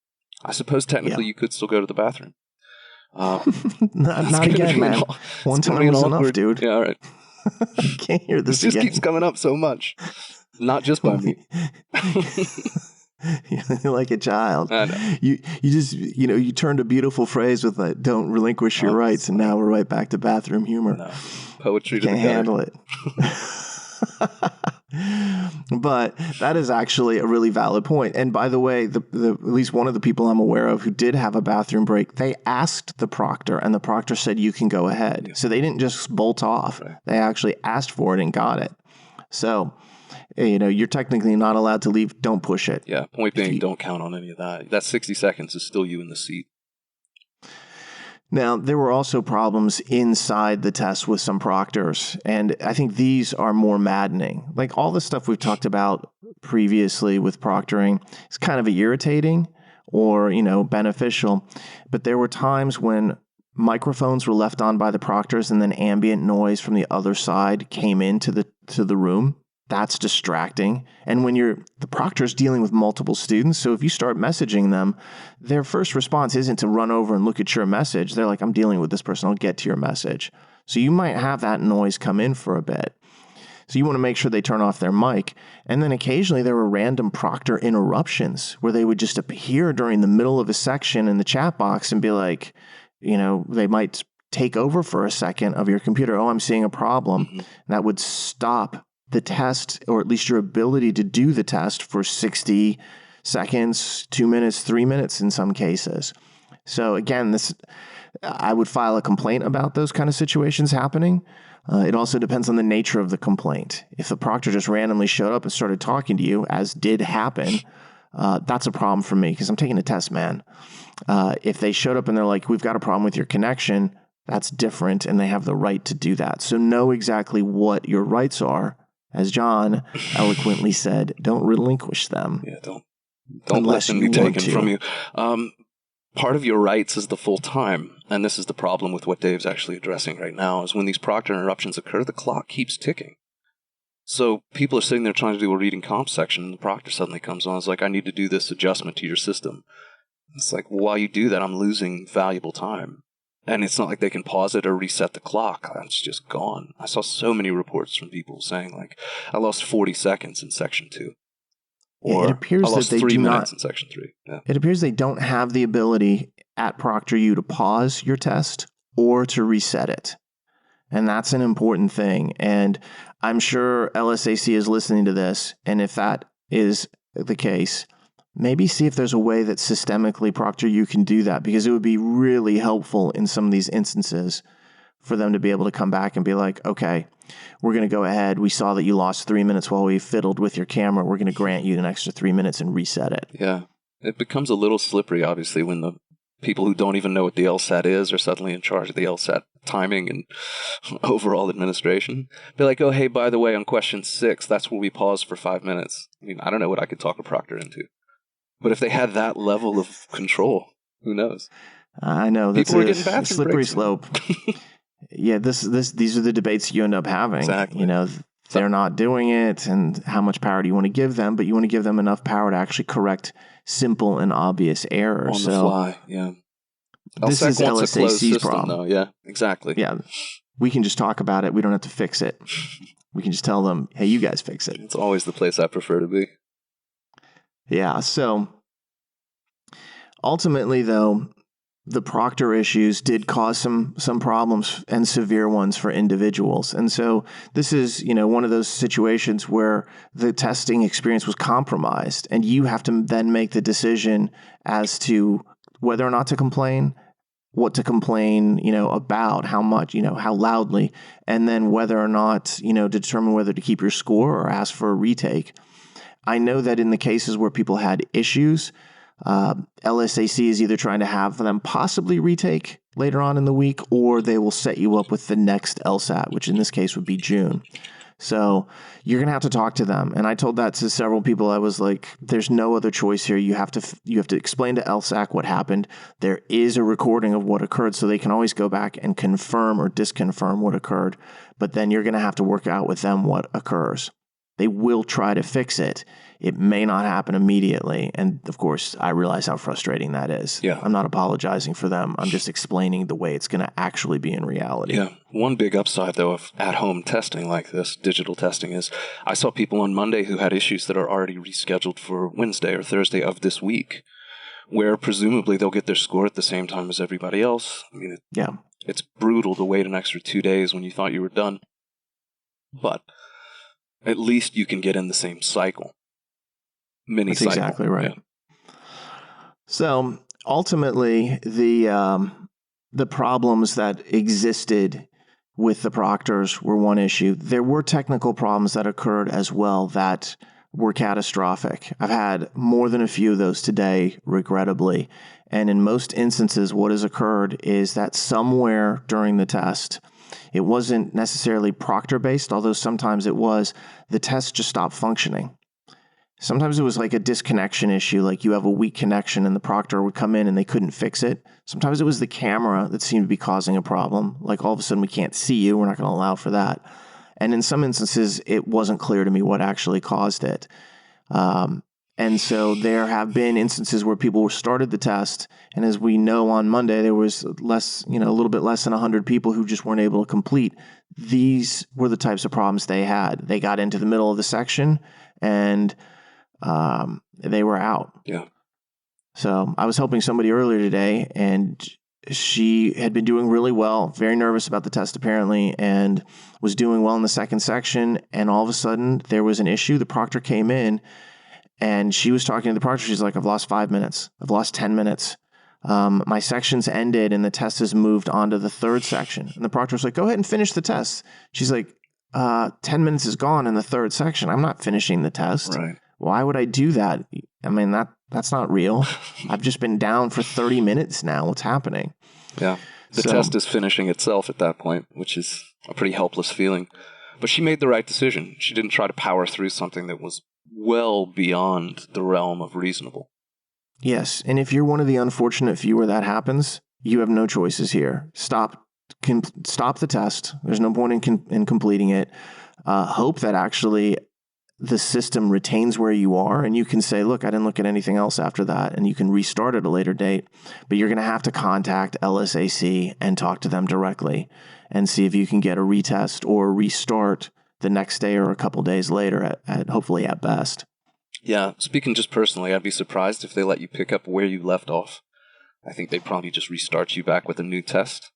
Speaker 2: I suppose technically you could still go to the bathroom.
Speaker 1: Not again, man. One time was enough, dude.
Speaker 2: Yeah, all right.
Speaker 1: Can't hear this
Speaker 2: just
Speaker 1: again.
Speaker 2: Keeps coming up so much. Not just by me.
Speaker 1: You're like a child.
Speaker 2: I know.
Speaker 1: You just, you turned a beautiful phrase with like, don't relinquish your rights, and now we're right back to bathroom humor.
Speaker 2: No. Poetry to
Speaker 1: Can't handle it. But that is actually a really valid point. And by the way, the at least one of the people I'm aware of who did have a bathroom break, they asked the proctor, and the proctor said, you can go ahead. Yeah. So they didn't just bolt off. Right. They actually asked for it and got it. So, you're technically not allowed to leave. Don't push it.
Speaker 2: Yeah. Point being, don't count on any of that. That 60 seconds is still you in the seat.
Speaker 1: Now, there were also problems inside the test with some proctors, and I think these are more maddening. Like all the stuff we've talked about previously with proctoring is kind of irritating or, beneficial, but there were times when microphones were left on by the proctors and then ambient noise from the other side came into the room. That's distracting. And when the proctor's dealing with multiple students, so if you start messaging them, their first response isn't to run over and look at your message. They're like, I'm dealing with this person. I'll get to your message. So you might have that noise come in for a bit. So you want to make sure they turn off their mic. And then occasionally there were random proctor interruptions where they would just appear during the middle of a section in the chat box and be like, they might take over for a second of your computer. Oh, I'm seeing a problem. Mm-hmm. And that would stop the test, or at least your ability to do the test for 60 seconds, 2 minutes, 3 minutes in some cases. So again, I would file a complaint about those kind of situations happening. It also depends on the nature of the complaint. If the proctor just randomly showed up and started talking to you, as did happen, that's a problem for me because I'm taking a test, man. If they showed up and they're like, we've got a problem with your connection, that's different, and they have the right to do that. So know exactly what your rights are. As Jon eloquently said, don't relinquish them.
Speaker 2: Yeah, don't let them be taken from you. Part of your rights is the full time, and this is the problem with what Dave's actually addressing right now, is when these proctor interruptions occur, the clock keeps ticking. So people are sitting there trying to do a reading comp section, and the proctor suddenly comes on and is like, I need to do this adjustment to your system. It's like, while you do that, I'm losing valuable time. And it's not like they can pause it or reset the clock. It's just gone. I saw so many reports from people saying, like, I lost 40 seconds in section 2. Or
Speaker 1: it appears
Speaker 2: I lost
Speaker 1: that they
Speaker 2: 3
Speaker 1: do
Speaker 2: minutes
Speaker 1: not,
Speaker 2: in section 3. Yeah.
Speaker 1: It appears they don't have the ability at ProctorU to pause your test or to reset it. And that's an important thing. And I'm sure LSAC is listening to this. And if that is the case, maybe see if there's a way that systemically ProctorU can do that, because it would be really helpful in some of these instances for them to be able to come back and be like, okay, we're going to go ahead. We saw that you lost 3 minutes while we fiddled with your camera. We're going to grant you an extra 3 minutes and reset it.
Speaker 2: Yeah. It becomes a little slippery, obviously, when the people who don't even know what the LSAT is are suddenly in charge of the LSAT timing and overall administration. Be like, oh, hey, by the way, on question 6, that's where we paused for 5 minutes. I mean, I don't know what I could talk a proctor into. But if they had that level of control, who knows?
Speaker 1: I know. That's
Speaker 2: people are getting bathroom
Speaker 1: slippery
Speaker 2: breaks.
Speaker 1: Slope. Yeah, these are the debates you end up having.
Speaker 2: Exactly.
Speaker 1: You know, they're not doing it, and how much power do you want to give them? But you want to give them enough power to actually correct simple and obvious errors.
Speaker 2: On the fly, yeah.
Speaker 1: This is LSAC's problem.
Speaker 2: Though. Yeah, exactly.
Speaker 1: Yeah, we can just talk about it. We don't have to fix it. We can just tell them, hey, you guys fix it.
Speaker 2: It's always the place I prefer to be.
Speaker 1: Yeah, so ultimately, though, the proctor issues did cause some problems, and severe ones for individuals. And so this is, one of those situations where the testing experience was compromised, and you have to then make the decision as to whether or not to complain, what to complain, about, how much, how loudly, and then whether or not, to determine whether to keep your score or ask for a retake. I know that in the cases where people had issues, LSAC is either trying to have them possibly retake later on in the week, or they will set you up with the next LSAT, which in this case would be June. So you're going to have to talk to them. And I told that to several people. I was like, there's no other choice here. You have to explain to LSAC what happened. There is a recording of what occurred, so they can always go back and confirm or disconfirm what occurred. But then you're going to have to work out with them what occurs. They will try to fix it. It may not happen immediately. And of course, I realize how frustrating that is.
Speaker 2: Yeah.
Speaker 1: I'm not apologizing for them. I'm just explaining the way it's going to actually be in reality.
Speaker 2: Yeah. One big upside, though, of at-home testing like this, digital testing, is I saw people on Monday who had issues that are already rescheduled for Wednesday or Thursday of this week, where presumably they'll get their score at the same time as everybody else. I mean, it's brutal to wait an extra 2 days when you thought you were done. But at least you can get in the same cycle.
Speaker 1: That's exactly right. Yeah. So ultimately, the problems that existed with the proctors were one issue. There were technical problems that occurred as well that were catastrophic. I've had more than a few of those today, regrettably. And in most instances, what has occurred is that somewhere during the test, it wasn't necessarily proctor-based, although sometimes it was, the test just stopped functioning. Sometimes it was like a disconnection issue, like you have a weak connection and the proctor would come in and they couldn't fix it. Sometimes it was the camera that seemed to be causing a problem. Like all of a sudden we can't see you, we're not going to allow for that. And in some instances, it wasn't clear to me what actually caused it. And so there have been instances where people started the test, and as we know on Monday, there was less, a little bit less than 100 people who just weren't able to complete. These were the types of problems they had. They got into the middle of the section, and they were out.
Speaker 2: Yeah.
Speaker 1: So I was helping somebody earlier today, and she had been doing really well, very nervous about the test apparently, and was doing well in the second section. And all of a sudden there was an issue. The proctor came in and she was talking to the proctor. She's like, I've lost 5 minutes. I've lost 10 minutes. My section's ended and the test has moved on to the third section. And the proctor was like, go ahead and finish the test. She's like, 10 minutes is gone in the third section. I'm not finishing the test.
Speaker 2: Right.
Speaker 1: Why would I do that? I mean, that's not real. I've just been down for 30 minutes now. What's happening?
Speaker 2: Yeah. The test is finishing itself at that point, which is a pretty helpless feeling. But she made the right decision. She didn't try to power through something that was well beyond the realm of reasonable.
Speaker 1: Yes, and if you're one of the unfortunate few where that happens, you have no choices here. Stop the test. There's no point in completing it. Hope that actually the system retains where you are, and you can say, look, I didn't look at anything else after that, and you can restart at a later date. But you're going to have to contact LSAC and talk to them directly and see if you can get a retest or restart the next day or a couple days later, at hopefully at best.
Speaker 2: Yeah, speaking just personally, I'd be surprised if they let you pick up where you left off. I think they'd probably just restart you back with a new test.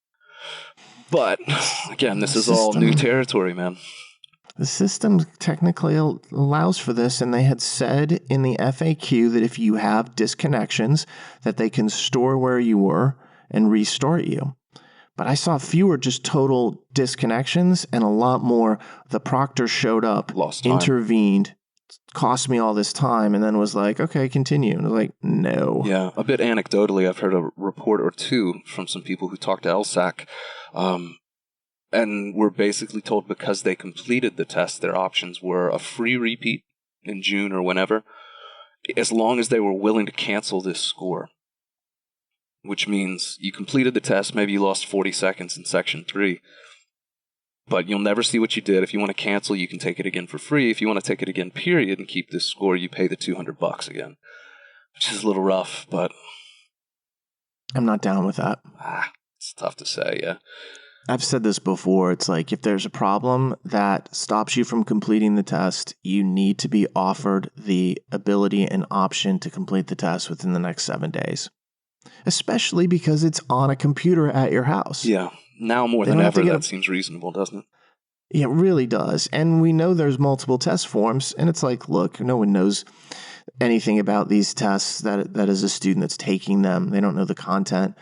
Speaker 2: But, again, this is all new territory, man.
Speaker 1: The system technically allows for this, and they had said in the FAQ that if you have disconnections, that they can store where you were and restart you. But I saw fewer just total disconnections and a lot more the proctor showed up, intervened, cost me all this time, and then was like, okay, continue. And I was like, no.
Speaker 2: Yeah, a bit anecdotally, I've heard a report or two from some people who talked to LSAC, and were basically told because they completed the test, their options were a free repeat in June or whenever, as long as they were willing to cancel this score. Which means you completed the test, maybe you lost 40 seconds in section 3, but you'll never see what you did. If you want to cancel, you can take it again for free. If you want to take it again, period, and keep this score, you pay the $200 again. Which is a little rough, but
Speaker 1: I'm not down with that.
Speaker 2: It's tough to say, yeah.
Speaker 1: I've said this before. It's like if there's a problem that stops you from completing the test, you need to be offered the ability and option to complete the test within the next 7 days. Especially because it's on a computer at your house.
Speaker 2: Yeah. Now more than ever, that seems reasonable, doesn't it?
Speaker 1: It really does. And we know there's multiple test forms. And it's like, look, no one knows anything about these tests that is a student that's taking them. They don't know the content.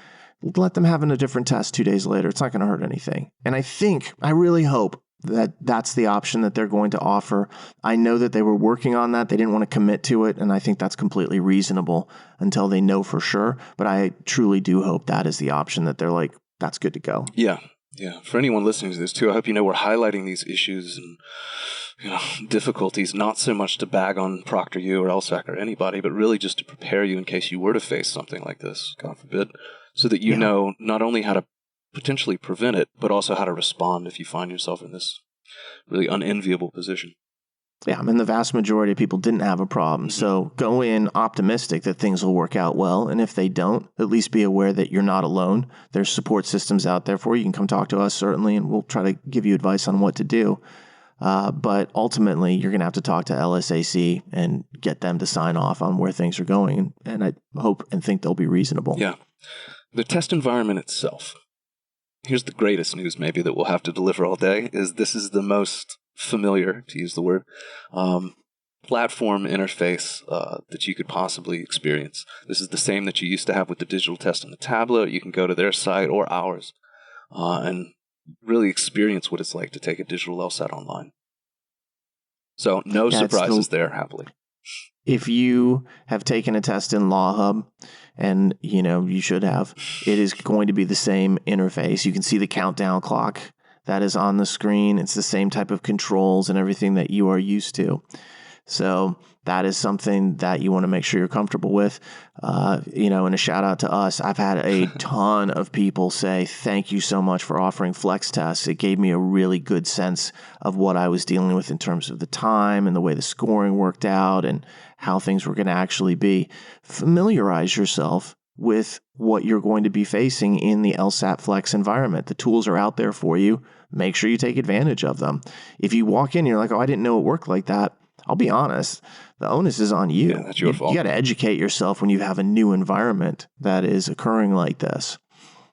Speaker 1: Let them have a different test 2 days later. It's not going to hurt anything. And I really hope that that's the option that they're going to offer. I know that they were working on that. They didn't want to commit to it. And I think that's completely reasonable until they know for sure. But I truly do hope that is the option that they're like, that's good to go.
Speaker 2: Yeah. Yeah. For anyone listening to this too, I hope you know we're highlighting these issues and difficulties, not so much to bag on ProctorU or LSAC or anybody, but really just to prepare you in case you were to face something like this, God forbid, so that you know not only how to potentially prevent it, but also how to respond if you find yourself in this really unenviable position.
Speaker 1: Yeah, I mean, the vast majority of people didn't have a problem. Mm-hmm. So go in optimistic that things will work out well. And if they don't, at least be aware that you're not alone. There's support systems out there for you. You can come talk to us, certainly, and we'll try to give you advice on what to do. But ultimately, you're going to have to talk to LSAC and get them to sign off on where things are going. And I hope and think they'll be reasonable.
Speaker 2: Yeah. The test environment itself. Here's the greatest news maybe that we'll have to deliver all day, is this is the most familiar, to use the word, platform interface that you could possibly experience. This is the same that you used to have with the digital test on the tablet. You can go to their site or ours and really experience what it's like to take a digital LSAT online. So no surprises there, happily.
Speaker 1: If you have taken a test in LawHub, and you should have, it is going to be the same interface. You can see the countdown clock that is on the screen. It's the same type of controls and everything that you are used to. So that is something that you want to make sure you're comfortable with. And a shout out to us. I've had a ton of people say, thank you so much for offering flex tests. It gave me a really good sense of what I was dealing with in terms of the time and the way the scoring worked out and how things were going to actually be. Familiarize yourself with what you're going to be facing in the LSAT-Flex environment. The tools are out there for you. Make sure you take advantage of them. If you walk in and you're like, oh, I didn't know it worked like that, I'll be honest, the onus is on you.
Speaker 2: Yeah, that's your fault.
Speaker 1: You got to educate yourself when you have a new environment that is occurring like this,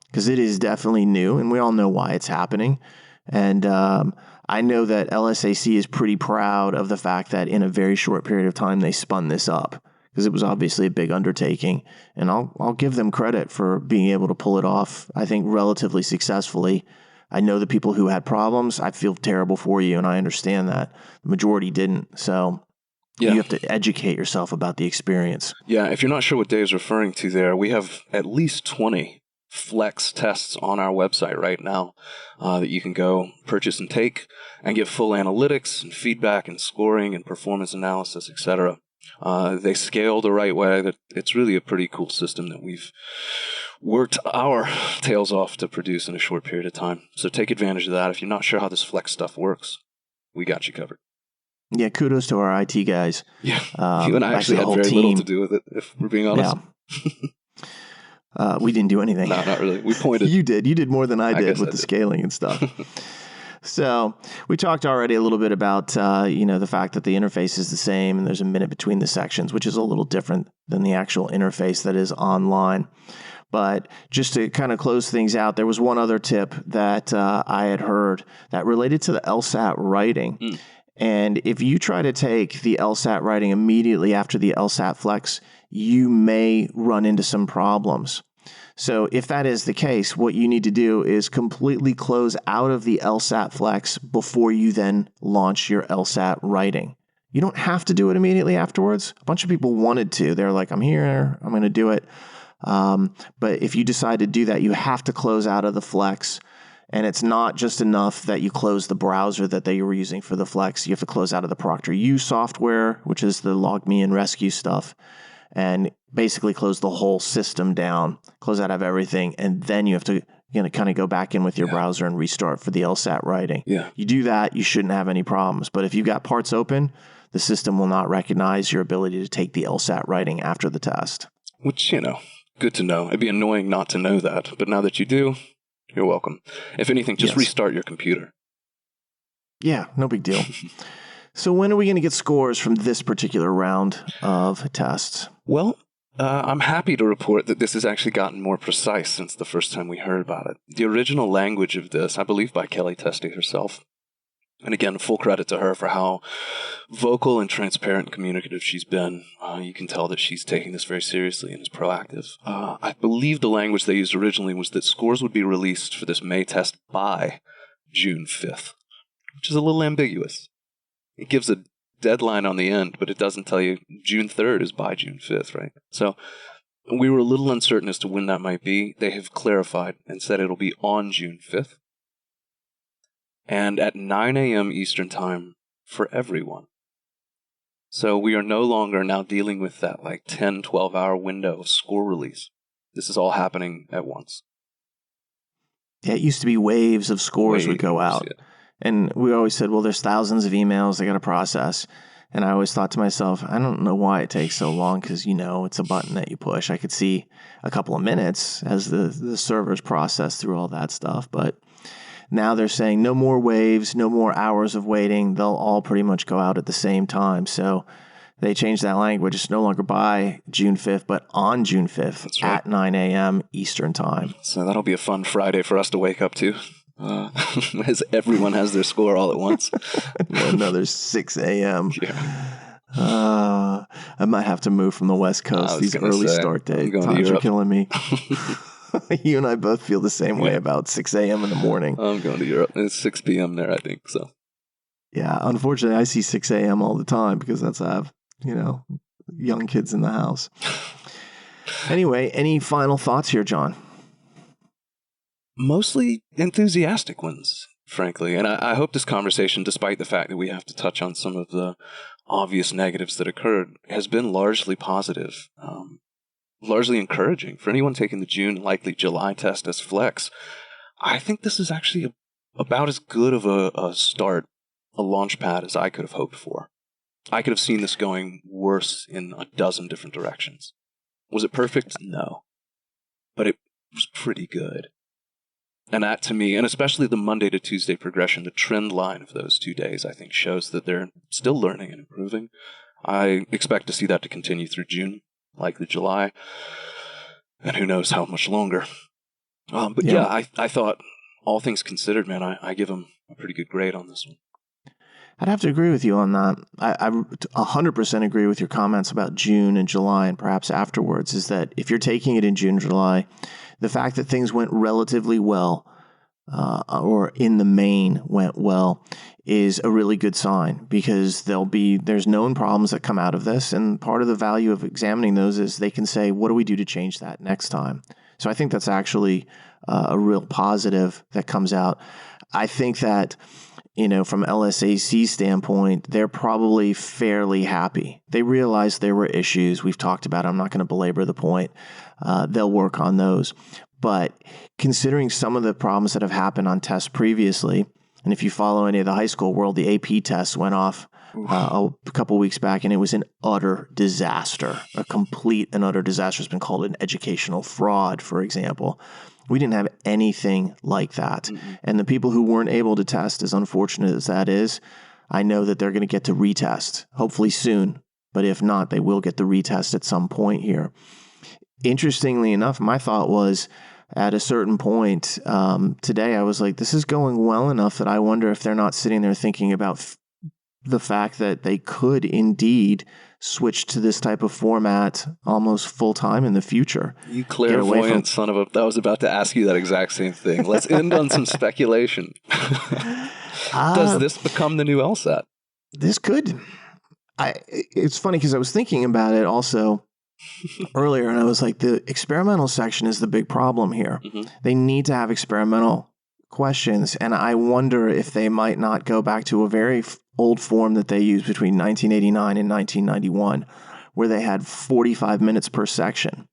Speaker 1: because it is definitely new, and we all know why it's happening. And I know that LSAC is pretty proud of the fact that in a very short period of time, they spun this up, because it was obviously a big undertaking. And I'll give them credit for being able to pull it off, I think, relatively successfully. I know the people who had problems. I feel terrible for you, and I understand that. The majority didn't. So you have to educate yourself about the experience.
Speaker 2: Yeah, if you're not sure what Dave's referring to there, we have at least 20 Flex tests on our website right now that you can go purchase and take and get full analytics and feedback and scoring and performance analysis, etc. They scale the right way. It's really a pretty cool system that we've worked our tails off to produce in a short period of time. So take advantage of that. If you're not sure how this Flex stuff works, we got you covered.
Speaker 1: Yeah, kudos to our IT guys.
Speaker 2: Yeah, you and I actually had very little to do with it, if we're being honest.
Speaker 1: Yeah. We didn't do anything.
Speaker 2: No, not really. We pointed.
Speaker 1: You did. You did more than I did with the scaling and stuff. So we talked already a little bit about, the fact that the interface is the same and there's a minute between the sections, which is a little different than the actual interface that is online. But just to kind of close things out, there was one other tip that I had heard that related to the LSAT writing. And if you try to take the LSAT writing immediately after the LSAT-Flex, you may run into some problems. So if that is the case, what you need to do is completely close out of the LSAT-Flex before you then launch your LSAT writing. You don't have to do it immediately afterwards. A bunch of people wanted to. They're like, I'm here, I'm going to do it. But if you decide to do that, you have to close out of the Flex. And it's not just enough that you close the browser that they were using for the Flex. You have to close out of the ProctorU software, which is the log me and rescue stuff, and basically close the whole system down, close out of everything. And then you have to kind of go back in with your browser and restart for the LSAT writing. Yeah. You do that, you shouldn't have any problems. But if you've got parts open, the system will not recognize your ability to take the LSAT writing after the test.
Speaker 2: Which, good to know. It'd be annoying not to know that. But now that you do, you're welcome. If anything, just restart your computer.
Speaker 1: Yeah, no big deal. So when are we going to get scores from this particular round of tests?
Speaker 2: Well, I'm happy to report that this has actually gotten more precise since the first time we heard about it. The original language of this, I believe by Kelly Testy herself, and again, full credit to her for how vocal and transparent and communicative she's been. You can tell that she's taking this very seriously and is proactive. I believe the language they used originally was that scores would be released for this May test by June 5th, which is a little ambiguous. It gives a deadline on the end, but it doesn't tell you June 3rd is by June 5th, right? So we were a little uncertain as to when that might be. They have clarified and said it'll be on June 5th. And at 9 a.m. Eastern Time for everyone. So we are no longer now dealing with that 10, 12-hour window of score release. This is all happening at once.
Speaker 1: Yeah, it used to be waves of scores would go out. Yeah. And we always said, well, there's thousands of emails they got to process. And I always thought to myself, I don't know why it takes so long because, it's a button that you push. I could see a couple of minutes as the servers process through all that stuff. But now they're saying no more waves, no more hours of waiting. They'll all pretty much go out at the same time. So they changed that language. It's no longer by June 5th, but on June 5th at 9 a.m. Eastern Time. So
Speaker 2: that'll be a fun Friday for us to wake up to. As everyone has their score all at once.
Speaker 1: Another 6 a.m. Yeah. I might have to move from the West Coast. These early start times are killing me. You and I both feel the same way about 6 a.m. in the morning.
Speaker 2: I'm going to Europe. It's 6 p.m. there, I think. So.
Speaker 1: Yeah, unfortunately, I see 6 a.m. all the time because I have, young kids in the house. Anyway, any final thoughts here, Jon?
Speaker 2: Mostly enthusiastic ones, frankly. And I hope this conversation, despite the fact that we have to touch on some of the obvious negatives that occurred, has been largely positive. Largely encouraging for anyone taking the June, likely July test as Flex. I think this is actually about as good of a start, a launch pad, as I could have hoped for. I could have seen this going worse in a dozen different directions. Was it perfect? No. But it was pretty good. And that, to me, and especially the Monday to Tuesday progression, the trend line of those 2 days, I think shows that they're still learning and improving. I expect to see that to continue through June, likely July, and who knows how much longer. But I thought, all things considered, man, I give them a pretty good grade on this one.
Speaker 1: I'd have to agree with you on that. I 100% agree with your comments about June and July and perhaps afterwards, is that if you're taking it in June, July, the fact that things went relatively well, or in the main went well, is a really good sign, because there's known problems that come out of this. And part of the value of examining those is they can say, what do we do to change that next time? So I think that's actually a real positive that comes out. I think that, from LSAC standpoint, they're probably fairly happy. They realize there were issues. We've talked about it. I'm not going to belabor the point. They'll work on those. But considering some of the problems that have happened on tests previously, and if you follow any of the high school world, the AP tests went off a couple weeks back, and it was an utter disaster. A complete and utter disaster. Has been called an educational fraud, for example. We didn't have anything like that. Mm-hmm. And the people who weren't able to test, as unfortunate as that is, I know that they're going to get to retest, hopefully soon. But if not, they will get the retest at some point here. Interestingly enough, my thought was, at a certain point today, I was like, this is going well enough that I wonder if they're not sitting there thinking about the fact that they could indeed switch to this type of format almost full time in the future.
Speaker 2: You clairvoyant son of a... I was about to ask you that exact same thing. Let's end on some speculation. Does this become the new LSAT?
Speaker 1: This could. It's funny because I was thinking about it also earlier, and I was like, the experimental section is the big problem here. Mm-hmm. They need to have experimental questions, and I wonder if they might not go back to a very old form that they used between 1989 and 1991, where they had 45 minutes per section.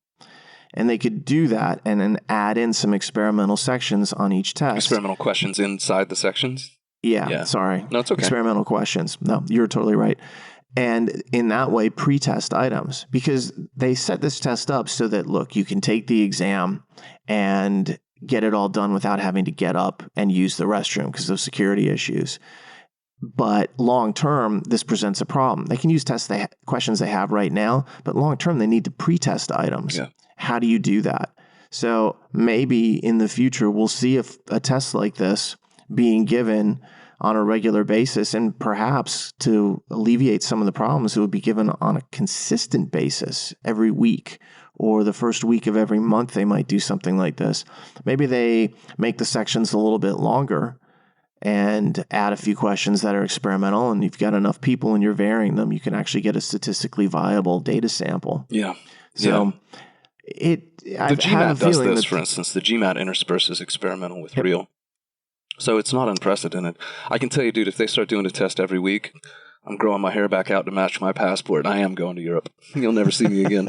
Speaker 1: And they could do that and then add in some experimental sections on each test.
Speaker 2: Experimental questions inside the sections?
Speaker 1: Yeah. Sorry.
Speaker 2: No, it's okay.
Speaker 1: Experimental questions. No, you're totally right. And in that way, pre-test items, because they set this test up so that, look, you can take the exam and get it all done without having to get up and use the restroom because of security issues. But long term, this presents a problem. They can use questions they have right now, but long term, they need to pre-test items. Yeah. How do you do that? So maybe in the future, we'll see a test like this being given on a regular basis, and perhaps to alleviate some of the problems, it would be given on a consistent basis every week, or the first week of every month. They might do something like this. Maybe they make the sections a little bit longer and add a few questions that are experimental, and you've got enough people and you're varying them, you can actually get a statistically viable data sample.
Speaker 2: Yeah.
Speaker 1: So
Speaker 2: the GMAT does this, for instance. The GMAT intersperses experimental with real. So it's not unprecedented. I can tell you, dude, if they start doing a test every week, I'm growing my hair back out to match my passport. I am going to Europe. You'll never see me again.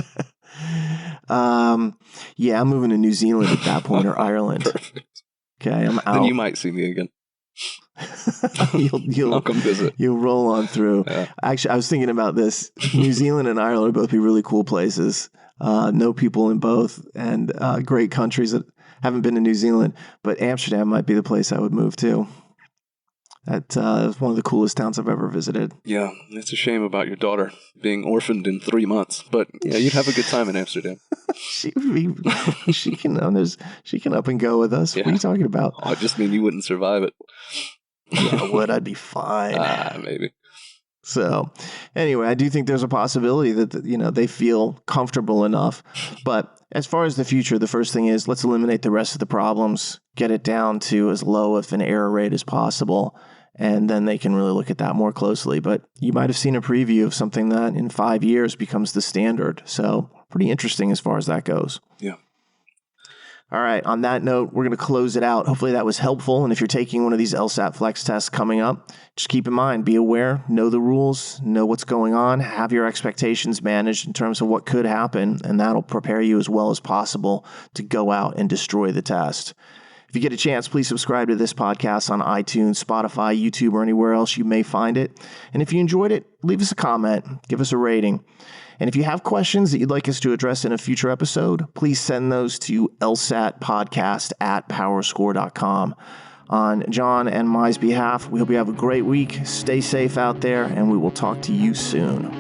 Speaker 1: Yeah, I'm moving to New Zealand at that point, or Ireland.
Speaker 2: Perfect.
Speaker 1: Okay, I'm out.
Speaker 2: Then you might see me again.
Speaker 1: I'll come visit. You'll roll on through. Yeah. Actually, I was thinking about this. New Zealand and Ireland would both be really cool places. Know people in both, and great countries that haven't been to New Zealand. But Amsterdam might be the place I would move to. That's one of the coolest towns I've ever visited.
Speaker 2: Yeah, it's a shame about your daughter being orphaned in 3 months. But yeah, you'd have a good time in Amsterdam.
Speaker 1: she can up and go with us. Yeah. What are you talking about?
Speaker 2: Oh, I just mean you wouldn't survive it.
Speaker 1: Yeah, I would. I'd be fine.
Speaker 2: Maybe.
Speaker 1: So anyway, I do think there's a possibility that, they feel comfortable enough. But as far as the future, the first thing is let's eliminate the rest of the problems, get it down to as low of an error rate as possible, and then they can really look at that more closely. But you might have seen a preview of something that in 5 years becomes the standard. So pretty interesting as far as that goes.
Speaker 2: Yeah.
Speaker 1: All right. On that note, we're going to close it out. Hopefully that was helpful. And if you're taking one of these LSAT-Flex tests coming up, just keep in mind, be aware, know the rules, know what's going on, have your expectations managed in terms of what could happen, and that'll prepare you as well as possible to go out and destroy the test. If you get a chance, please subscribe to this podcast on iTunes, Spotify, YouTube, or anywhere else you may find it. And if you enjoyed it, leave us a comment, give us a rating. And if you have questions that you'd like us to address in a future episode, please send those to lsatpodcast@powerscore.com. On Jon and my's behalf, we hope you have a great week. Stay safe out there, and we will talk to you soon.